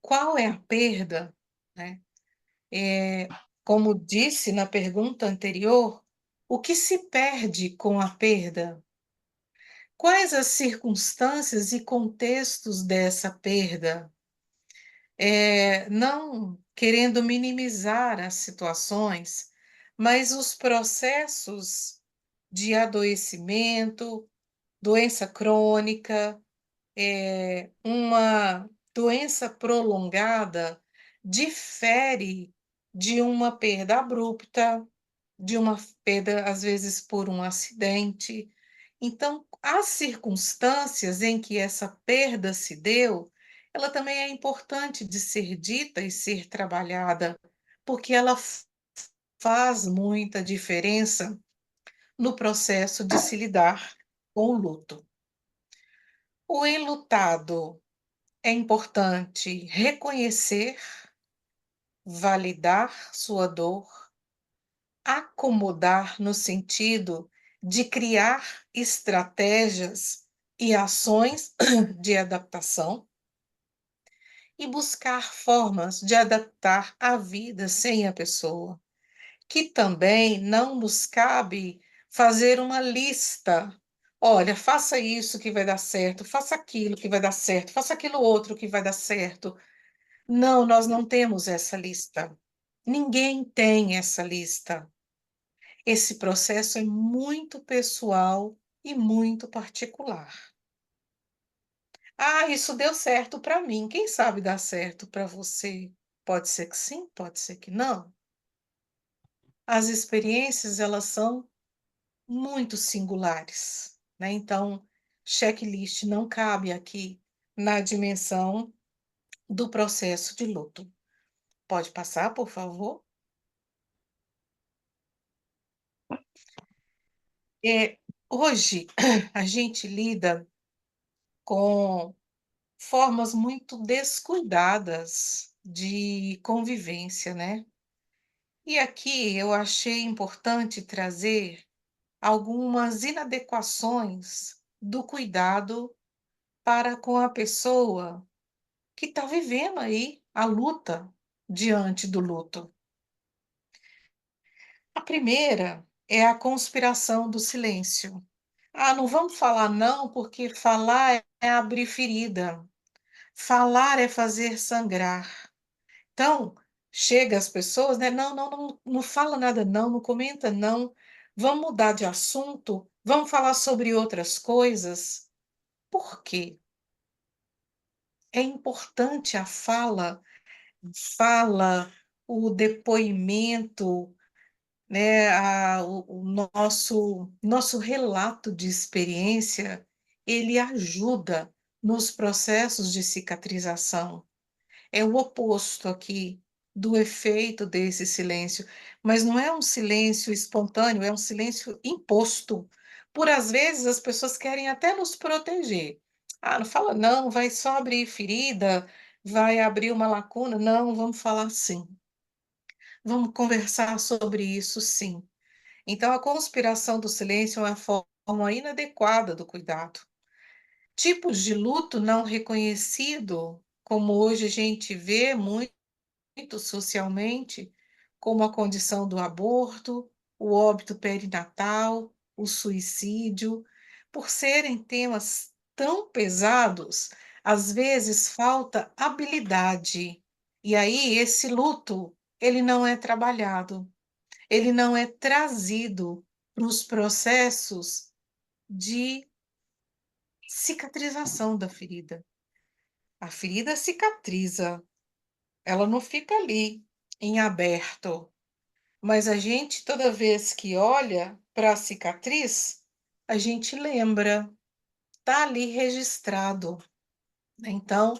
Qual é a perda, né? Como disse na pergunta anterior, o que se perde com a perda? Quais as circunstâncias e contextos dessa perda? Não querendo minimizar as situações, mas os processos de adoecimento, doença crônica, uma doença prolongada difere de uma perda abrupta, de uma perda, às vezes, por um acidente. Então, as circunstâncias em que essa perda se deu, ela também é importante de ser dita e ser trabalhada, porque ela faz muita diferença no processo de se lidar com o luto. O enlutado é importante reconhecer, validar sua dor, acomodar no sentido de criar estratégias e ações de adaptação e buscar formas de adaptar a vida sem a pessoa, que também não nos cabe fazer uma lista. Olha, faça isso que vai dar certo, faça aquilo que vai dar certo, faça aquilo outro que vai dar certo. Não, nós não temos essa lista. Ninguém tem essa lista. Esse processo é muito pessoal e muito particular. Ah, isso deu certo para mim, quem sabe dá certo para você? Pode ser que sim, pode ser que não. As experiências, elas são muito singulares, né, então, checklist não cabe aqui na dimensão do processo de luto. Pode passar, por favor? Hoje a gente lida com formas muito descuidadas de convivência, né. E aqui eu achei importante trazer algumas inadequações do cuidado para com a pessoa que está vivendo aí a luta diante do luto. A primeira é a conspiração do silêncio. Ah, não vamos falar não, porque falar é abrir ferida, falar é fazer sangrar. Então, chega as pessoas, né: "Não, não, não, não fala nada não, não comenta não, vamos mudar de assunto, vamos falar sobre outras coisas". Por quê? É importante a fala, o depoimento, né, o nosso relato de experiência, ele ajuda nos processos de cicatrização. É o oposto aqui do efeito desse silêncio, mas não é um silêncio espontâneo, é um silêncio imposto. Por às vezes as pessoas querem até nos proteger. "Ah, não fala não, vai só abrir ferida, vai abrir uma lacuna". Não, vamos falar sim. Vamos conversar sobre isso sim. Então a conspiração do silêncio é uma forma inadequada do cuidado. Tipos de luto não reconhecido, como hoje a gente vê muito socialmente, como a condição do aborto, o óbito perinatal, o suicídio, por serem temas tão pesados, às vezes falta habilidade. E aí esse luto, ele não é trabalhado, ele não é trazido para os processos de cicatrização da ferida. A ferida cicatriza, ela não fica ali em aberto. Mas a gente, toda vez que olha para a cicatriz, a gente lembra, tá ali registrado, né. Então,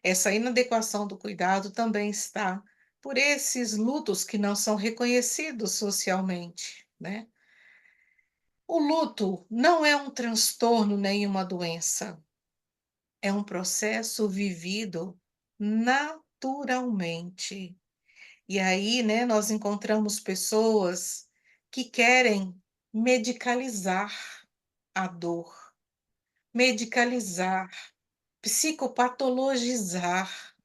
essa inadequação do cuidado também está por esses lutos que não são reconhecidos socialmente, né. O luto não é um transtorno nem uma doença, é um processo vivido naturalmente. E aí, né, nós encontramos pessoas que querem medicalizar a dor, medicalizar, psicopatologizar,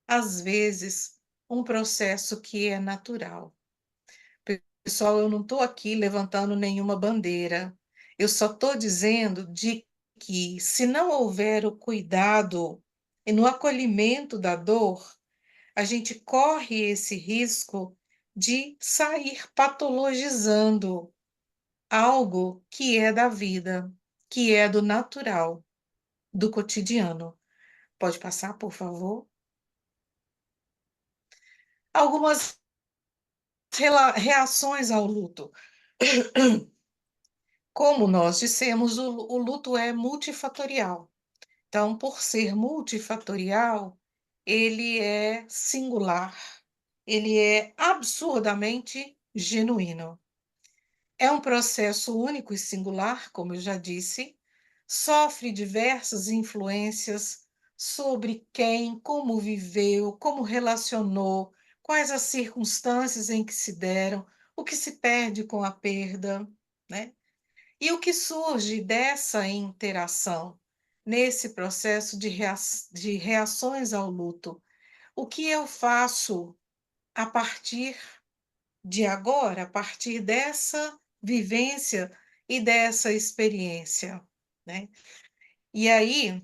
às vezes, um processo que é natural. Pessoal, eu não estou aqui levantando nenhuma bandeira, eu só estou dizendo de que, se não houver o cuidado e no acolhimento da dor, a gente corre esse risco de sair patologizando algo que é da vida, que é do natural, do cotidiano. Pode passar, por favor? Algumas reações ao luto. Como nós dissemos, o luto é multifatorial. Então, por ser multifatorial, ele é singular, ele é absurdamente genuíno. É um processo único e singular, como eu já disse, sofre diversas influências sobre quem, como viveu, como relacionou, quais as circunstâncias em que se deram, o que se perde com a perda, né? E o que surge dessa interação nesse processo de reações ao luto? O que eu faço a partir de agora, a partir dessa vivência e dessa experiência, né. E aí,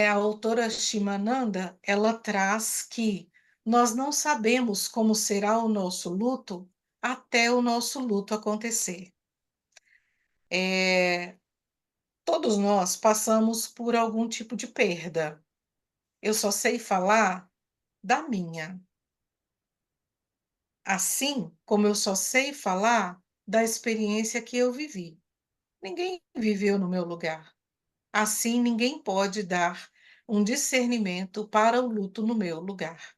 a autora Shimananda, ela traz que nós não sabemos como será o nosso luto até o nosso luto acontecer. Todos nós passamos por algum tipo de perda. Eu só sei falar da minha, assim como eu só sei falar da experiência que eu vivi. Ninguém viveu no meu lugar. Assim, ninguém pode dar um discernimento para o luto no meu lugar.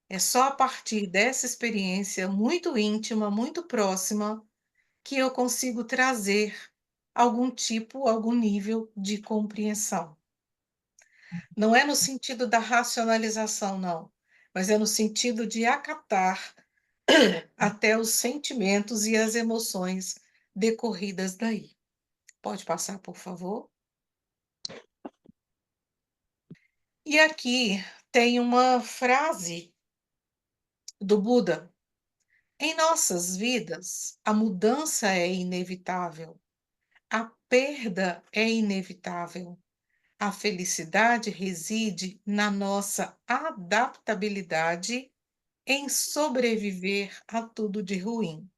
É só a partir dessa experiência muito íntima, muito próxima, que eu consigo trazer algum tipo, algum nível de compreensão. Não é no sentido da racionalização, não, mas é no sentido de acatar até os sentimentos e as emoções decorridas daí. Pode passar, por favor? E aqui tem uma frase do Buda: em nossas vidas, a mudança é inevitável, a perda é inevitável, a felicidade reside na nossa adaptabilidade em sobreviver a tudo de ruim.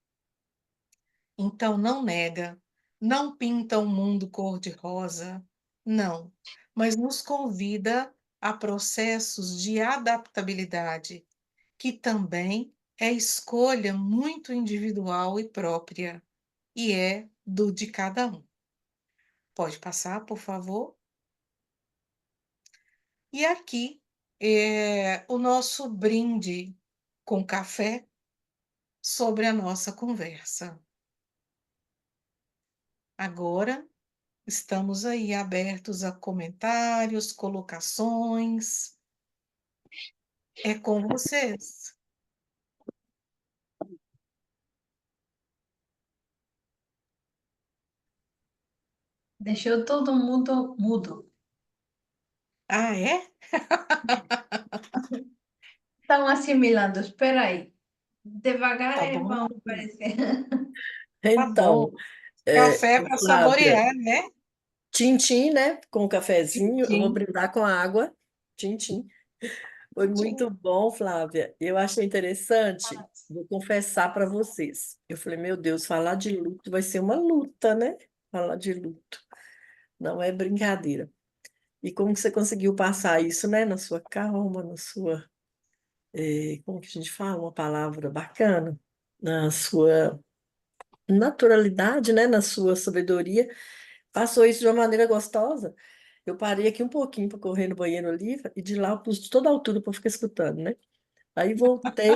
Então não nega, não pinta o mundo cor-de-rosa, não, mas nos convida a processos de adaptabilidade, que também é escolha muito individual e própria, e é do de cada um. Pode passar, por favor? E aqui é o nosso brinde com café sobre a nossa conversa. Agora estamos aí abertos a comentários, colocações. É com vocês. Deixou todo mundo mudo. Ah, é? Estão assimilando, espera aí. Devagar Tá eles bom, vão aparecer. tá bom. Então, Café para Flávia, saborear, né? tintim, né? Com um cafezinho, eu vou Tintim, brindar com água. Tintim. Foi tintim. muito bom, Flávia. Eu achei interessante. Vou confessar para vocês. Eu falei, meu Deus, falar de luto vai ser uma luta, né? Falar de luto. Não é brincadeira. E como que você conseguiu passar isso, né? Na sua calma, na sua, como que a gente fala? Uma palavra bacana. Na sua naturalidade, né? Na sua sabedoria. Passou isso de uma maneira gostosa. Eu parei aqui um pouquinho para correr no banheiro ali, e de lá eu pus de toda a altura para ficar escutando, né? Aí voltei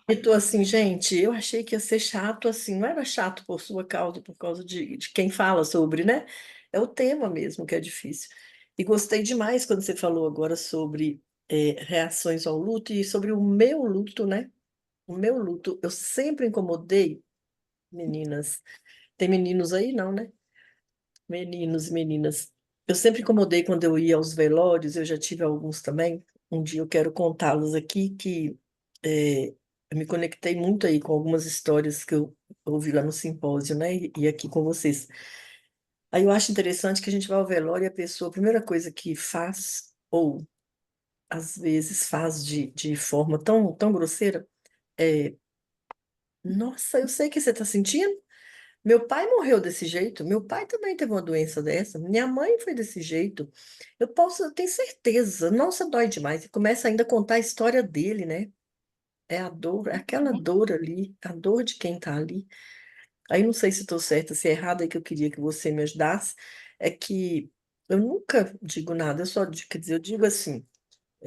e tô assim, gente, eu achei que ia ser chato assim, não era chato por sua causa, por causa de quem fala sobre, né? É o tema mesmo que é difícil. E gostei demais quando você falou agora sobre reações ao luto e sobre o meu luto, né? O meu luto, eu sempre incomodei meninas. Tem meninos aí, não, né? Meninos e meninas. Eu sempre incomodei quando eu ia aos velórios, eu já tive alguns também. Um dia eu quero contá-los aqui, que eu me conectei muito aí com algumas histórias que eu ouvi lá no simpósio, né? E aqui com vocês. Aí eu acho interessante que a gente vai ao velório e a pessoa, a primeira coisa que faz, ou às vezes faz de forma tão grosseira, é: nossa, eu sei o que você está sentindo. Meu pai morreu desse jeito, meu pai também teve uma doença dessa, minha mãe foi desse jeito. Eu tenho certeza, nossa, dói demais. E começa ainda a contar a história dele, né? É a dor, é aquela dor ali, a dor de quem tá ali. Aí não sei se estou certa, se é errado, é que eu queria que você me ajudasse. É que eu nunca digo nada, quer dizer, eu digo assim,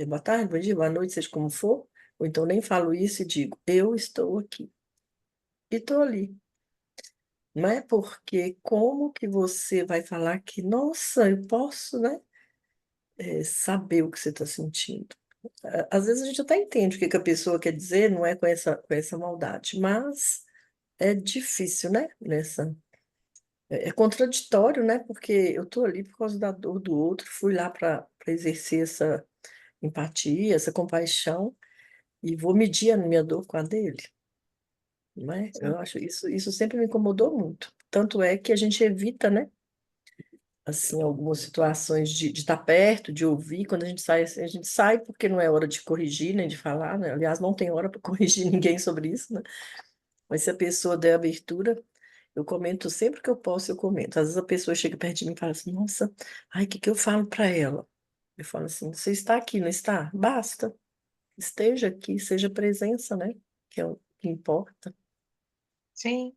boa tarde, bom dia, boa noite, seja como for, ou então nem falo isso e digo, eu estou aqui. E estou ali. Não é porque como que você vai falar que, nossa, eu posso, né, saber o que você está sentindo. Às vezes a gente até entende o que que a pessoa quer dizer, não é com essa maldade, mas é difícil, né, é contraditório, né, porque eu estou ali por causa da dor do outro, fui lá para exercer essa empatia, essa compaixão, e vou medir a minha dor com a dele, não é? Eu acho isso sempre me incomodou muito. Tanto é que a gente evita, né, assim, algumas situações de estar perto, de ouvir. Quando a gente sai, assim, a gente sai porque não é hora de corrigir, nem de falar, né? Aliás, não tem hora para corrigir ninguém sobre isso, né? Mas se a pessoa der abertura. Eu comento sempre que eu posso, eu comento. Às vezes a pessoa chega perto de mim e fala assim, nossa, ai, o que que eu falo para ela? Eu falo assim, você está aqui, não está? Basta. Esteja aqui, seja presença, né? Que é o que importa. Sim,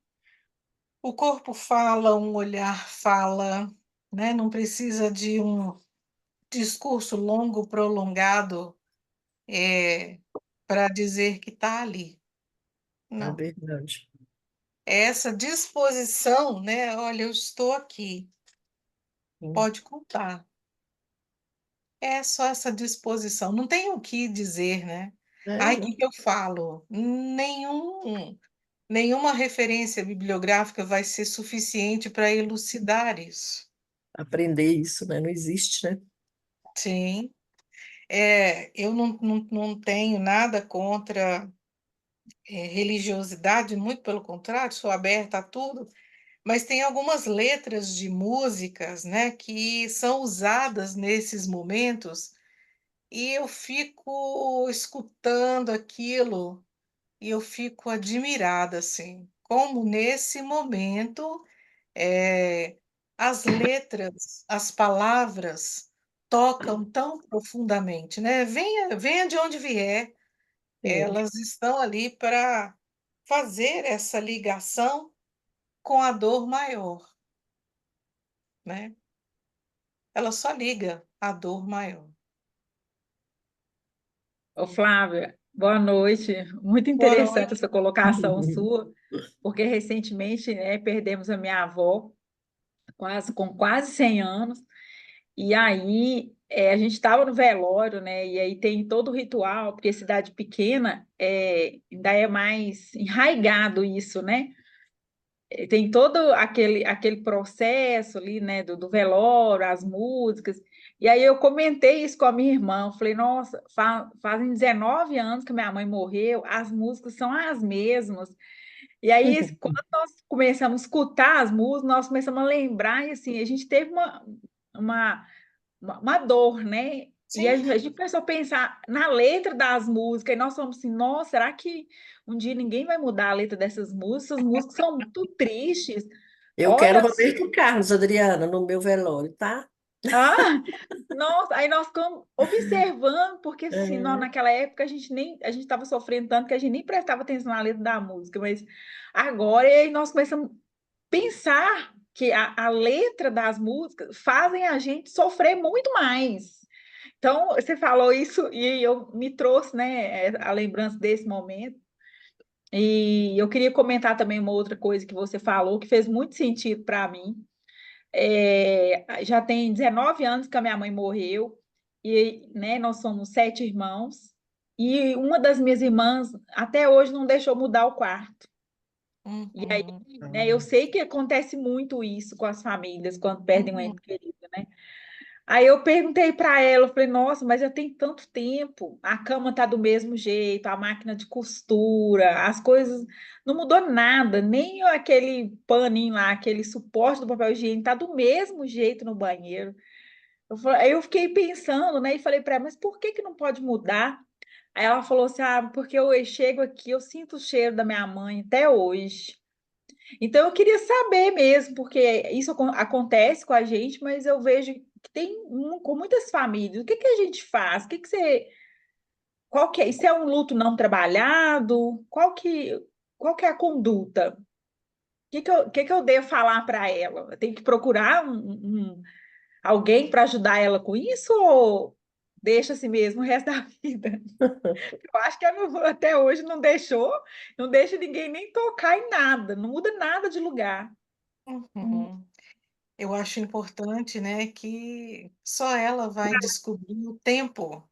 o corpo fala, um olhar fala, né? Não precisa de um discurso longo, prolongado, para dizer que está ali. É Não. verdade. É essa disposição, né? Olha, eu estou aqui, Sim. pode contar. É só essa disposição, não tem o que dizer, né? É, Ai, o não. que que eu falo? Nenhuma referência bibliográfica vai ser suficiente para elucidar isso. Aprender isso, né? Não existe, né? Sim, eu não tenho nada contra religiosidade, muito pelo contrário, sou aberta a tudo, mas tem algumas letras de músicas, né, que são usadas nesses momentos e eu fico escutando aquilo e eu fico admirada, assim, como nesse momento eh, as letras, as palavras tocam tão profundamente, né? Venha de onde vier, Sim. elas estão ali para fazer essa ligação com a dor maior, né? Ela só liga a dor maior. Ô, Flávia, boa noite. Muito Boa interessante noite. essa colocação sua, porque recentemente, né, perdemos a minha avó, com quase 100 anos, e aí a gente estava no velório, né, e aí tem todo o ritual, porque cidade pequena ainda é mais enraigado isso, né? Tem todo aquele processo ali, né, do velório, as músicas. E aí eu comentei isso com a minha irmã. Eu falei, nossa, fazem 19 anos que minha mãe morreu, as músicas são as mesmas. E aí, quando nós começamos a escutar as músicas, nós começamos a lembrar, e assim, a gente teve uma, uma dor, né? E Sim, a gente começou a pensar na letra das músicas, e nós falamos assim, nossa, será que um dia ninguém vai mudar a letra dessas músicas? As músicas são muito tristes. Eu quero Olha, Roberto Carlos, Adriana, no meu velório, tá? ah, nossa, aí nós ficamos observando, porque assim, É. naquela época a gente estava sofrendo tanto que a gente nem prestava atenção na letra da música, mas agora e aí nós começamos a pensar que a letra das músicas fazem a gente sofrer muito mais. Então, você falou isso e eu me trouxe, né, a lembrança desse momento. E eu queria comentar também uma outra coisa que você falou que fez muito sentido para mim. Já tem 19 anos que a minha mãe morreu e, né, nós somos 7 irmãos e uma das minhas irmãs até hoje não deixou mudar o quarto. E aí, uhum, né, eu sei que acontece muito isso com as famílias quando perdem um uhum, ente querido, né? Aí eu perguntei para ela, eu falei, nossa, mas já tem tanto tempo, a cama tá do mesmo jeito, a máquina de costura, as coisas não mudou nada, nem aquele paninho lá, aquele suporte do papel higiênico tá do mesmo jeito no banheiro. Aí eu fiquei pensando, né, e falei para ela, mas por que que não pode mudar? Aí ela falou assim, ah, porque eu chego aqui, eu sinto o cheiro da minha mãe até hoje. Então, eu queria saber mesmo, porque isso acontece com a gente, mas eu vejo que tem com muitas famílias. O que que a gente faz? O que que você, qual que é? Isso é um luto não trabalhado? Qual que é a conduta? O que que eu devo falar para ela? Eu tenho que procurar alguém para ajudar ela com isso ou deixa assim mesmo o resto da vida? Eu acho que ela até hoje não deixou, não deixa ninguém nem tocar em nada, não muda nada de lugar. uhum. Eu acho importante, né, que só ela vai descobrir o tempo.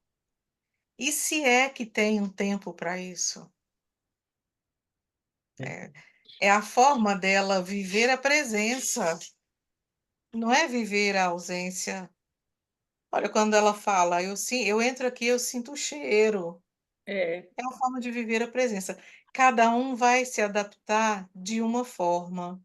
E se é que tem um tempo para isso? É, é a forma dela viver a presença, não é viver a ausência. Olha, quando ela fala, eu entro aqui, eu sinto o cheiro. É. É a forma de viver a presença. Cada um vai se adaptar de uma forma.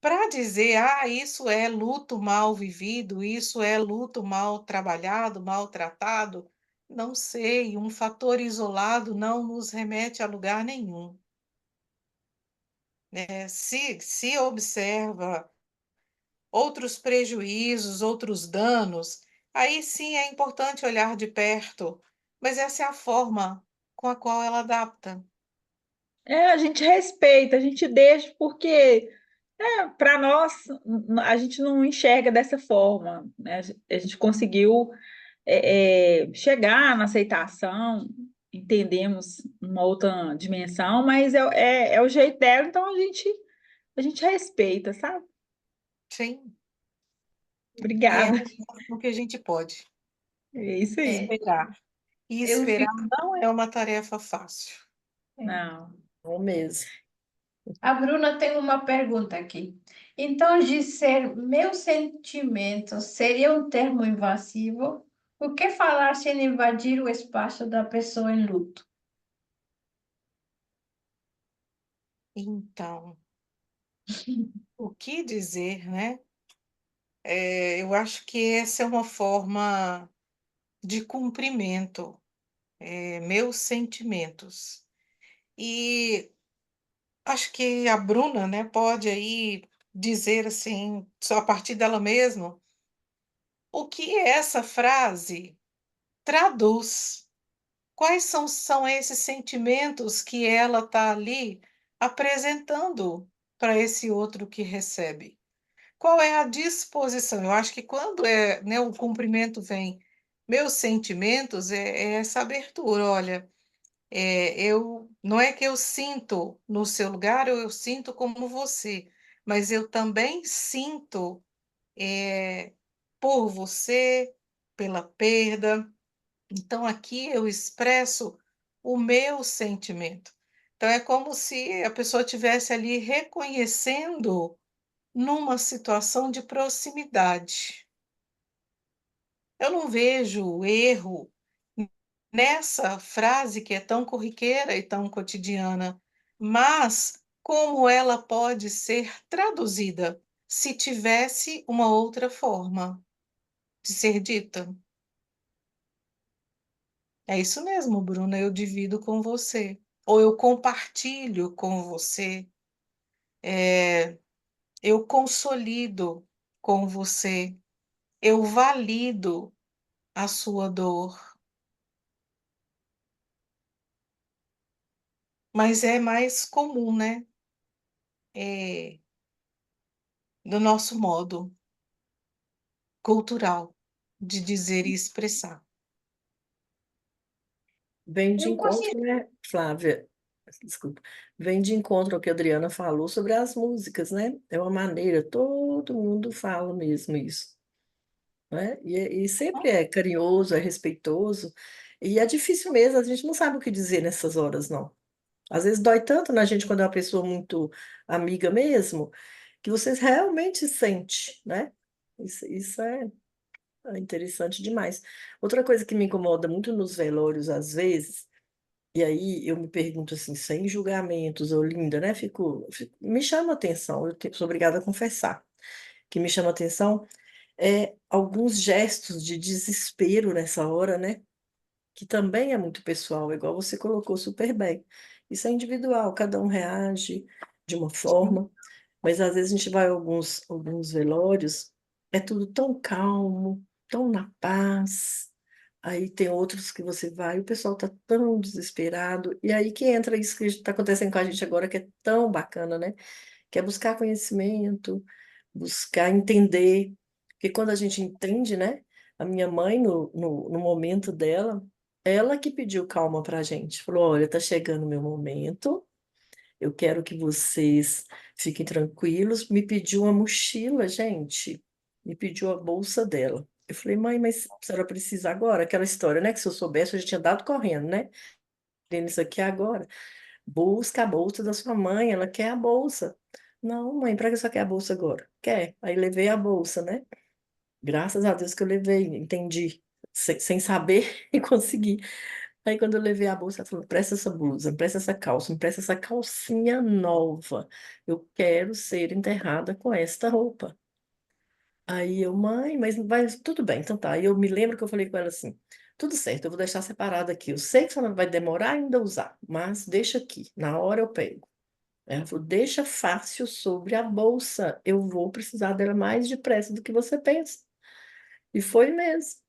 Para dizer, ah, isso é luto mal vivido, isso é luto mal trabalhado, maltratado, não sei, um fator isolado não nos remete a lugar nenhum. Se observa outros prejuízos, outros danos, aí sim é importante olhar de perto, mas essa é a forma com a qual ela adapta. A gente respeita, a gente deixa, porque para nós a gente não enxerga dessa forma, né? A gente conseguiu chegar na aceitação, entendemos uma outra dimensão, mas é o jeito dela, então a gente respeita, sabe? Sim, e é Obrigada. o que a gente pode É isso aí. É, esperar. E eu esperar fico. não é uma tarefa fácil. Não. Não mesmo. A Bruna tem uma pergunta aqui. Então, dizer meus sentimentos seria um termo invasivo? O que falar sem invadir o espaço da pessoa em luto? Então, o que dizer, né? Eu acho que essa é uma forma de cumprimento, meus sentimentos. E acho que a Bruna, né, pode aí dizer assim, só a partir dela mesma, o que essa frase traduz. Quais são esses sentimentos que ela está ali apresentando para esse outro que recebe? Qual é a disposição? Eu acho que quando né, o cumprimento vem, meus sentimentos, é essa abertura. Olha, eu não é que eu sinto no seu lugar, ou eu sinto como você, mas eu também sinto é, por você, pela perda. Então, aqui eu expresso o meu sentimento. Então, é como se a pessoa estivesse ali reconhecendo numa situação de proximidade. Eu não vejo erro nessa frase que é tão corriqueira e tão cotidiana, mas como ela pode ser traduzida se tivesse uma outra forma de ser dita? É isso mesmo, Bruna, eu divido com você, ou eu compartilho com você, eu consolido com você, eu valido a sua dor, mas é mais comum, né? É, do nosso modo cultural de dizer e expressar. Vem de Eu encontro, considero. né, Flávia? Desculpa. Vem de encontro ao que a Adriana falou sobre as músicas, né? É uma maneira, todo mundo fala mesmo isso, né? E sempre é carinhoso, é respeitoso. E é difícil mesmo, a gente não sabe o que dizer nessas horas, não. Às vezes dói tanto na gente quando é uma pessoa muito amiga mesmo, que você realmente sente, né? Isso é interessante demais. Outra coisa que me incomoda muito nos velórios, às vezes, e aí eu me pergunto assim, sem julgamentos, ô linda, né? Me chama a atenção, sou obrigada a confessar, que me chama a atenção alguns gestos de desespero nessa hora, né? Que também é muito pessoal, igual você colocou super bem. Isso é individual, cada um reage de uma forma, mas às vezes a gente vai a alguns velórios, é tudo tão calmo, tão na paz. Aí tem outros que você vai, o pessoal tá tão desesperado, e aí que entra isso que está acontecendo com a gente agora, que é tão bacana, né? Que é buscar conhecimento, buscar entender, porque quando a gente entende, né? A minha mãe, no momento dela, ela que pediu calma pra gente, falou: olha, tá chegando o meu momento, eu quero que vocês fiquem tranquilos. Me pediu uma mochila, gente. Me pediu a bolsa dela. Eu falei, mãe, mas a senhora precisa agora? Aquela história, né? Que se eu soubesse, eu já tinha dado correndo, né? Tendo isso aqui agora. Busca a bolsa da sua mãe, ela quer a bolsa. Não, mãe, para que você quer a bolsa agora? Quer. Aí levei a bolsa, né? Graças a Deus que eu levei, entendi. Sem saber e consegui. Aí quando eu levei a bolsa, ela falou, presta essa blusa, presta essa calça, me presta essa calcinha nova. Eu quero ser enterrada com esta roupa. Aí eu, mãe, mas vai, tudo bem, então tá. Aí eu me lembro que eu falei com ela assim, tudo certo, eu vou deixar separado aqui. Eu sei que a senhora vai demorar ainda a usar, mas deixa aqui, na hora eu pego. Ela falou, deixa fácil sobre a bolsa, eu vou precisar dela mais depressa do que você pensa. E foi mesmo.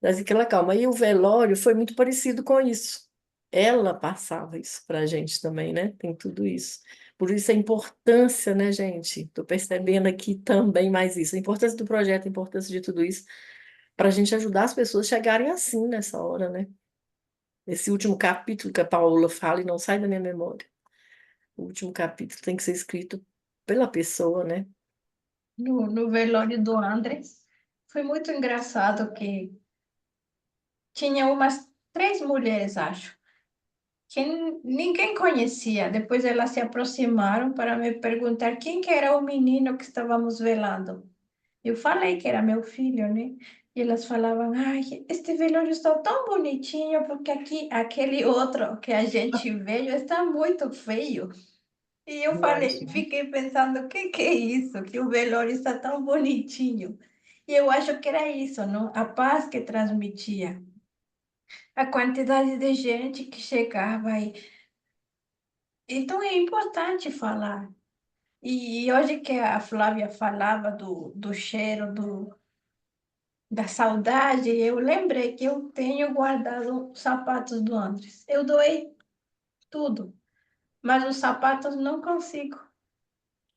Mas aquela calma. E o velório foi muito parecido com isso. Ela passava isso para a gente também, né? Tem tudo isso. Por isso a importância, né, gente? Estou percebendo aqui também mais isso. A importância do projeto, a importância de tudo isso, para a gente ajudar as pessoas a chegarem assim nessa hora, né? Esse último capítulo que a Paola fala e não sai da minha memória. O último capítulo tem que ser escrito pela pessoa, né? No velório do Andres, foi muito engraçado que tinha umas 3 mulheres, acho, que ninguém conhecia. Depois elas se aproximaram para me perguntar quem que era o menino que estávamos velando. Eu falei que era meu filho, né? E elas falavam, ai, este velório está tão bonitinho, porque aqui, aquele outro que a gente veio está muito feio. E eu falei, Imagina. fiquei pensando, o que é isso? Que o velório está tão bonitinho. E eu acho que era isso, não? A paz que transmitia. A quantidade de gente que chegava aí. Então é importante falar. E hoje que a Flávia falava do cheiro, da saudade, eu lembrei que eu tenho guardado os sapatos do Andres. Eu doei tudo, mas os sapatos não consigo.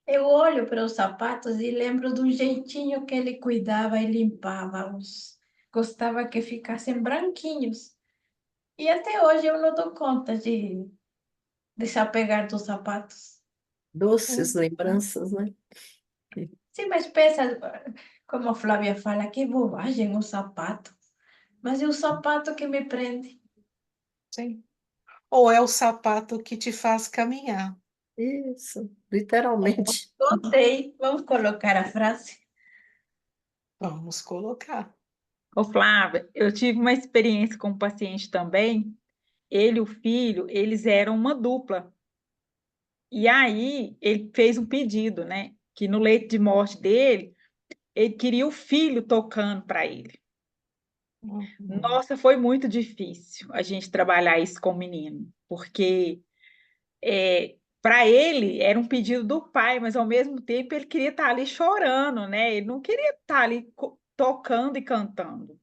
Eu olho para os sapatos e lembro do jeitinho que ele cuidava e limpava-os. Gostava que ficassem branquinhos. E até hoje eu não dou conta de se apegar dos sapatos. Doces Hum. lembranças, né? Sim, mas pensa, como a Flávia fala, que bobagem o sapato. Mas é o sapato que me prende. Sim. Ou é o sapato que te faz caminhar. Isso, literalmente. Gostei. Vamos colocar a frase. Vamos colocar. Ô, Flávia, eu tive uma experiência com um paciente também. Ele e o filho, eles eram uma dupla. E aí ele fez um pedido, né? Que no leito de morte dele, ele queria o filho tocando para ele. Uhum. Nossa, foi muito difícil a gente trabalhar isso com o menino, porque para ele era um pedido do pai, mas ao mesmo tempo ele queria estar ali chorando, né? Ele não queria estar ali tocando e cantando.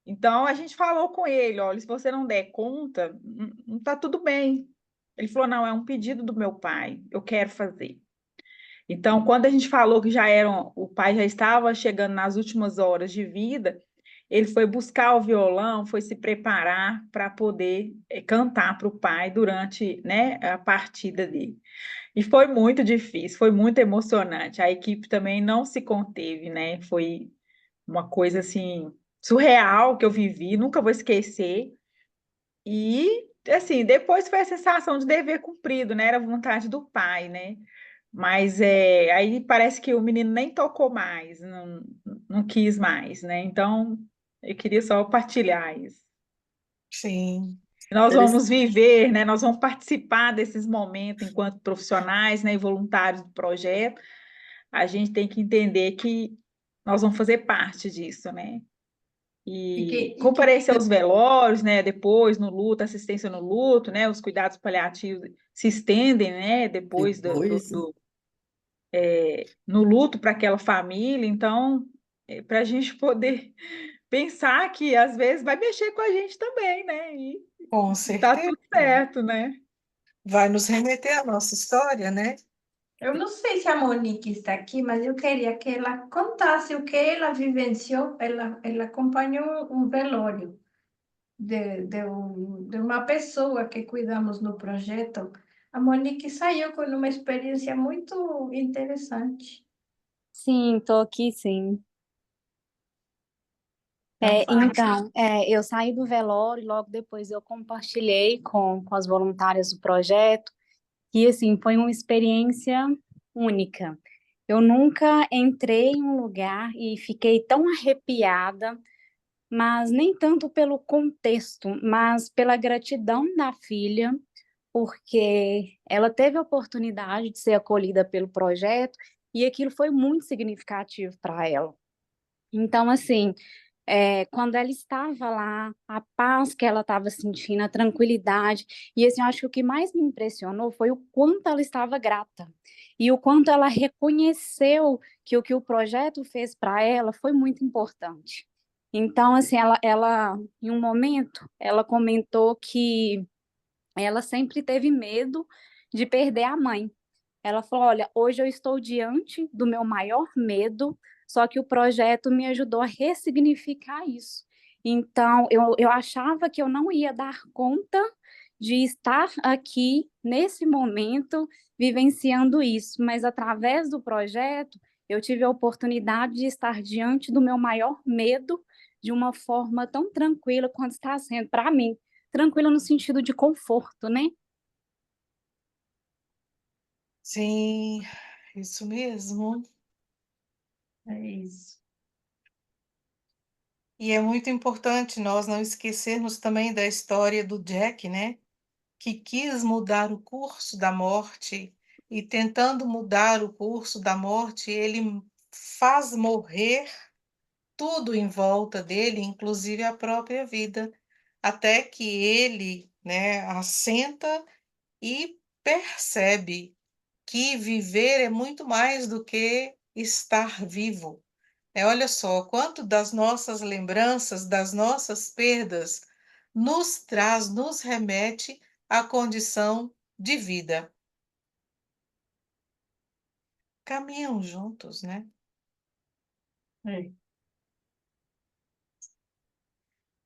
Então a gente falou com ele, olha, se você não der conta, não tá tudo bem. Ele falou, não, é um pedido do meu pai, eu quero fazer. Então, quando a gente falou que o pai já estava chegando nas últimas horas de vida, ele foi buscar o violão, foi se preparar para poder cantar para o pai durante, né, a partida dele. E foi muito difícil, foi muito emocionante. A equipe também não se conteve, né? Foi uma coisa assim surreal que eu vivi, nunca vou esquecer. E assim, depois foi a sensação de dever cumprido, né? Era a vontade do pai, né? Mas aí parece que o menino nem tocou mais, não quis mais, né? Então, eu queria só partilhar isso. Sim. Nós Interessante. vamos viver, né? Nós vamos participar desses momentos enquanto profissionais, né, e voluntários do projeto. A gente tem que entender que nós vamos fazer parte disso, né? E que, E e que comparecer aos velórios, né? Depois no luto, assistência no luto, né? Os cuidados paliativos se estendem, né? Depois Depois, no luto para aquela família. Então, para a gente poder pensar que às vezes vai mexer com a gente também, né? Com E tá certeza. tudo certo, né? Vai nos remeter à nossa história, né? eu não sei se a Monique está aqui, mas eu queria que ela contasse o que ela vivenciou. Ela acompanhou um velório de uma pessoa que cuidamos no projeto. A Monique saiu com uma experiência muito interessante. Sim, tô aqui sim. Então, fala. Eu saí do velório e logo depois eu compartilhei com as voluntárias do projeto e assim, foi uma experiência única. Eu nunca entrei em um lugar e fiquei tão arrepiada, mas nem tanto pelo contexto, mas pela gratidão da filha, porque ela teve a oportunidade de ser acolhida pelo projeto e aquilo foi muito significativo para ela. Então, assim, quando ela estava lá, a paz que ela estava sentindo, a tranquilidade. E assim, eu acho que o que mais me impressionou foi o quanto ela estava grata e o quanto ela reconheceu que o projeto fez para ela foi muito importante. Então, assim, em um momento, ela comentou que ela sempre teve medo de perder a mãe. Ela falou: Olha, hoje eu estou diante do meu maior medo, só que o projeto me ajudou a ressignificar isso. Então, eu achava que eu não ia dar conta de estar aqui, nesse momento, vivenciando isso, mas através do projeto, eu tive a oportunidade de estar diante do meu maior medo de uma forma tão tranquila quanto está sendo para mim. Tranquila no sentido de conforto, né? Sim, isso mesmo. É isso. E é muito importante nós não esquecermos também da história do Jack, né? Que quis mudar o curso da morte e tentando mudar o curso da morte, ele faz morrer tudo em volta dele, inclusive a própria vida, até que ele, né, assenta e percebe que viver é muito mais do que estar vivo. Olha só, quanto das nossas lembranças, das nossas perdas, nos traz, nos remete à condição de vida. Caminham juntos, né? É.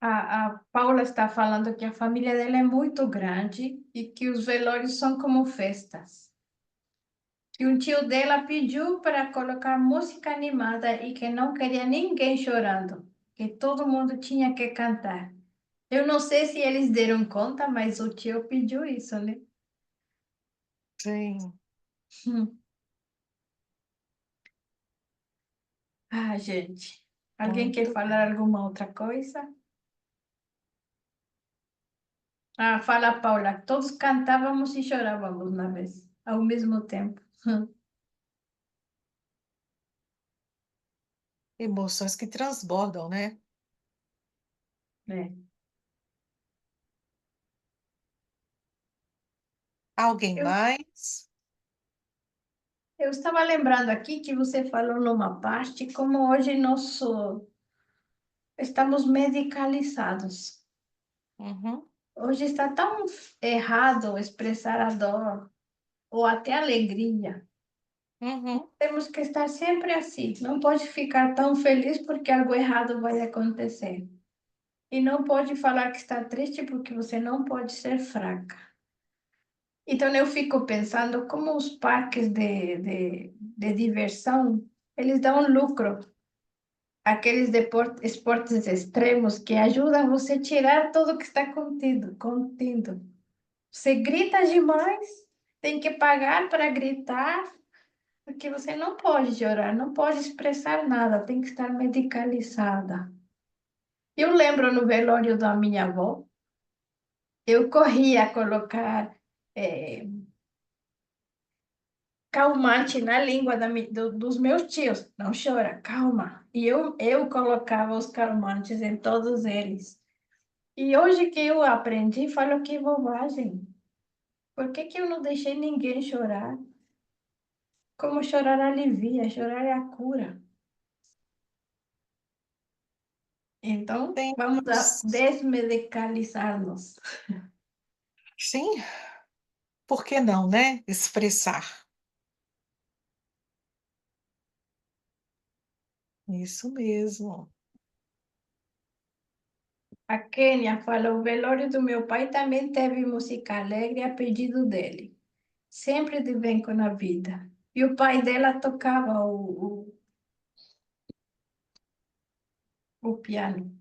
A Paula está falando que a família dela é muito grande e que os velórios são como festas. Que um tio dela pediu para colocar música animada e que não queria ninguém chorando, que todo mundo tinha que cantar. Eu não sei se eles deram conta, mas o tio pediu isso, né? Sim. Hum. Ah, gente. Alguém quer Muito falar bem. alguma outra coisa? Ah, fala, Paula. Todos cantávamos e chorávamos na vez, ao mesmo tempo. Emoções que transbordam, né? É. Alguém Eu, mais? eu estava lembrando aqui que você falou numa parte como hoje estamos medicalizados. Uhum, Hoje está tão errado expressar a dor ou até alegria. uhum. Temos que estar sempre assim. Não pode ficar tão feliz porque algo errado vai acontecer. E não pode falar que está triste porque você não pode ser fraca. Então eu fico pensando como os parques de diversão, eles dão lucro. Aqueles esportes extremos que ajudam você a tirar tudo que está contido. Você grita demais, tem que pagar para gritar, porque você não pode chorar, não pode expressar nada, tem que estar medicalizada. Eu lembro no velório da minha avó, eu corria a colocar calmante na língua dos meus tios. Não chora, calma. E eu colocava os calmantes em todos eles. E hoje que eu aprendi, falo que bobagem. Por que que eu não deixei ninguém chorar? Como chorar alivia, chorar é a cura. Então, vamos a Temos, desmedicalizar-nos. sim, por que não, né? Expressar. Isso mesmo. A Kênia fala, o velório do meu pai também teve música alegre a pedido dele. Sempre de bem com a vida. E o pai dela tocava o piano.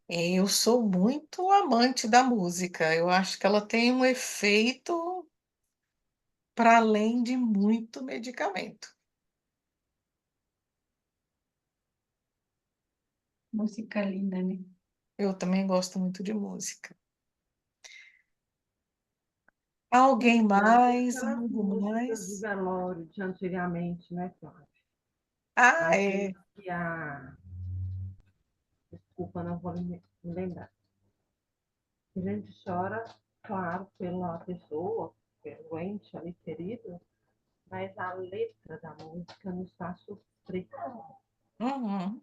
Eu sou muito amante da música. Eu acho que ela tem um efeito para além de muito medicamento. Música linda, né? Eu também gosto muito de música. É. Alguém mais? Aquelas Algo músicas de mais? velório de antigamente, né, Flávia? Ah, Às é. vezes que a... Desculpa, não vou me lembrar. A gente chora, claro, pela pessoa, pelo ente ali querido, mas a letra da música nos faz sofrer. Uhum.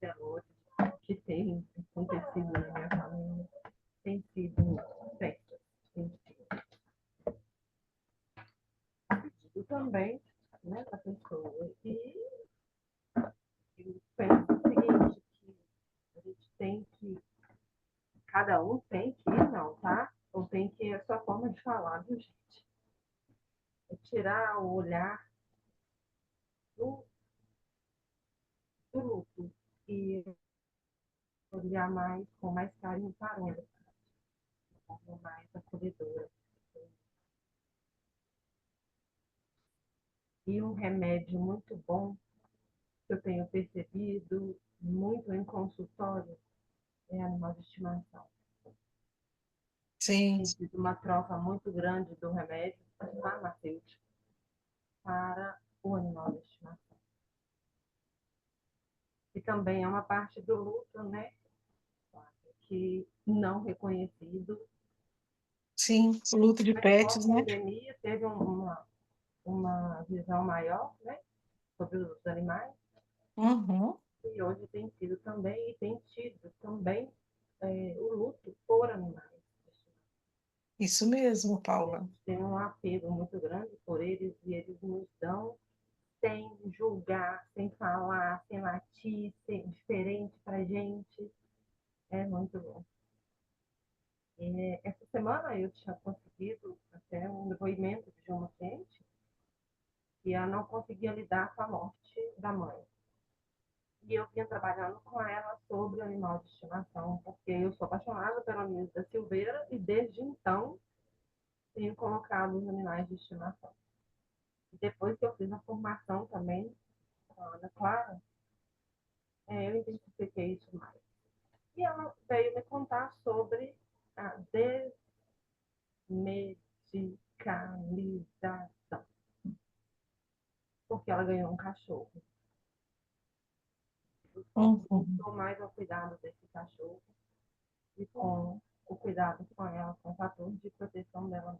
Valores que tem acontecido na minha família tem sido festas, tem sido pedido também, né, da pessoa. E eu penso o seguinte, que a gente tem que, cada um tem que, não, tá? Ou tem que, a sua forma de falar, viu, gente? É tirar o olhar do, do luto e olhar mais, com mais carinho para ele, de forma mais acolhedora. E um remédio muito bom que eu tenho percebido muito em consultório é animal de estimação. Sim, Tem sido uma troca muito grande do remédio farmacêutico para o animal de estimação. E também é uma parte do luto, né? Que não reconhecido. sim. O luto de Mas pets, né? pós-pandemia teve uma visão maior, né? Sobre os animais. Uhum. E hoje tem sido também, e tem tido também o luto por animais. Isso mesmo, Paula. Tem um apego muito grande por eles e eles nos dão sem julgar, sem falar, sem latir, sem diferente para gente. É muito bom. E essa semana eu tinha conseguido até um depoimento de uma cliente que ela não conseguia lidar com a morte da mãe. E eu vinha trabalhando com ela sobre o animal de estimação, porque eu sou apaixonada pela Nilda Silveira e desde então tenho colocado os animais de estimação. Depois que eu fiz a formação também com a Ana Clara, eu identifiquei isso mais. E ela veio me contar sobre a desmedicalização, porque ela ganhou um cachorro. Uhum. Estou mais ao cuidado desse cachorro e com o cuidado com ela, com o fator de proteção dela.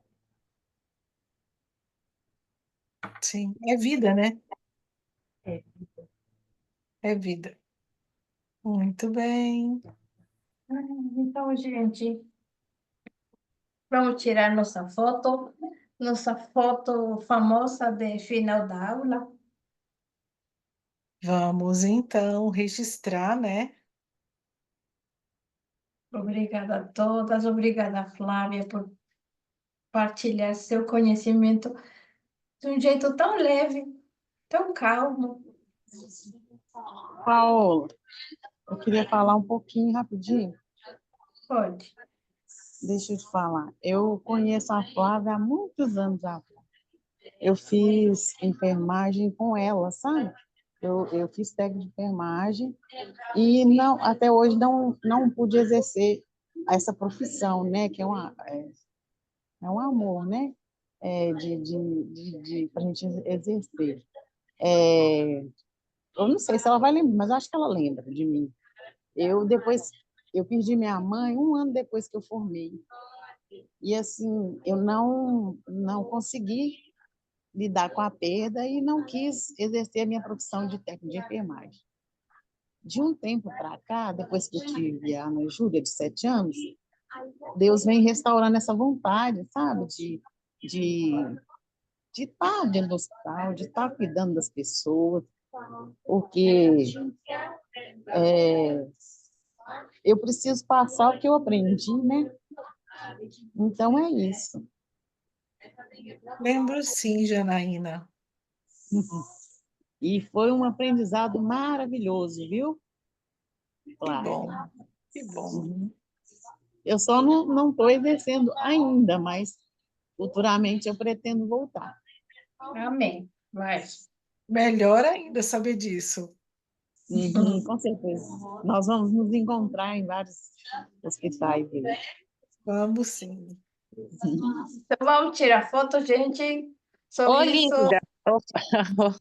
Sim. É vida, né? É vida. É vida. Muito bem. Então, gente, vamos tirar nossa foto famosa de final da aula. Vamos então registrar, né? Obrigada a todas, obrigada, Flávia, por partilhar seu conhecimento de um jeito tão leve, tão calmo. Paola, eu queria falar um pouquinho rapidinho. Pode. Deixa eu te falar. Eu conheço a Flávia há muitos anos atrás. Eu fiz enfermagem com ela, sabe? Eu fiz técnico de enfermagem e não, até hoje não pude exercer essa profissão, né? Que é um amor, né? Para a gente exercer. É, eu não sei se ela vai lembrar, mas eu acho que ela lembra de mim. Depois, eu perdi minha mãe um ano depois que eu formei. E, assim, eu não consegui lidar com a perda e não quis exercer a minha profissão de técnico de enfermagem. De um tempo para cá, depois que eu tive a Ana Júlia, de 7 anos, Deus vem restaurando essa vontade, sabe? De, de estar dentro do hospital, de estar cuidando das pessoas, porque eu preciso passar o que eu aprendi, né? Então é isso. Lembro sim, Janaína. E foi um aprendizado maravilhoso, viu? Que Claro. bom, que bom. Uhum. Eu só não estou exercendo ainda, mas futuramente eu pretendo voltar. Amém. Vai. Melhor ainda saber disso. Uhum, com certeza. Nós vamos nos encontrar em vários hospitais. Vamos sim. Então, vamos tirar foto, gente. Ô, Sobre isso, linda! Opa,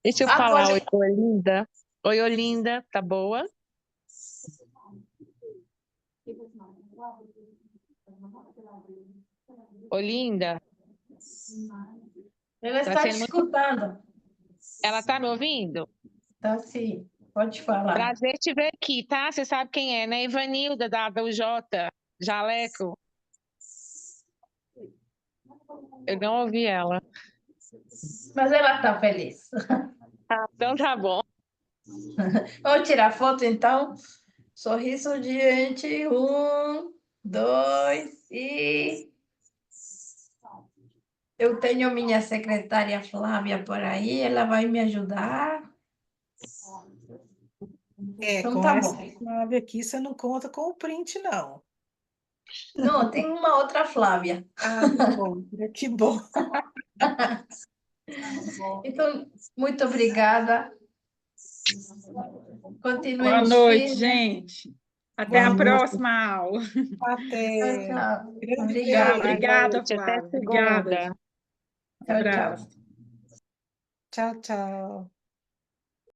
Deixa eu falar, oi, Olinda. Oi, Olinda, tá boa? Olinda, Ela tá está te sendo muito... escutando. Ela tá me ouvindo? Tá sim, pode falar. Prazer te ver aqui, tá? Você sabe quem é, né? Ivanilda, da UJ, Jaleco. Eu não ouvi ela. Mas ela está feliz. Ah, então tá bom. Vamos tirar foto, então? Sorriso diante. 1, 2 e... Eu tenho minha secretária Flávia por aí, ela vai me ajudar. Então Com tá essa bom. Flávia aqui, você não conta com o print, não. Não, tem uma outra Flávia. Ah, que bom, que bom. Então, muito obrigada. Boa Continuemos noite, firmes. gente. Até Boa a noite. próxima aula. Até. Tchau. Grande Obrigada. Boa Obrigada, noite, até Flávia. Obrigada. segunda. Tchau, Abraço. tchau. Tchau, tchau.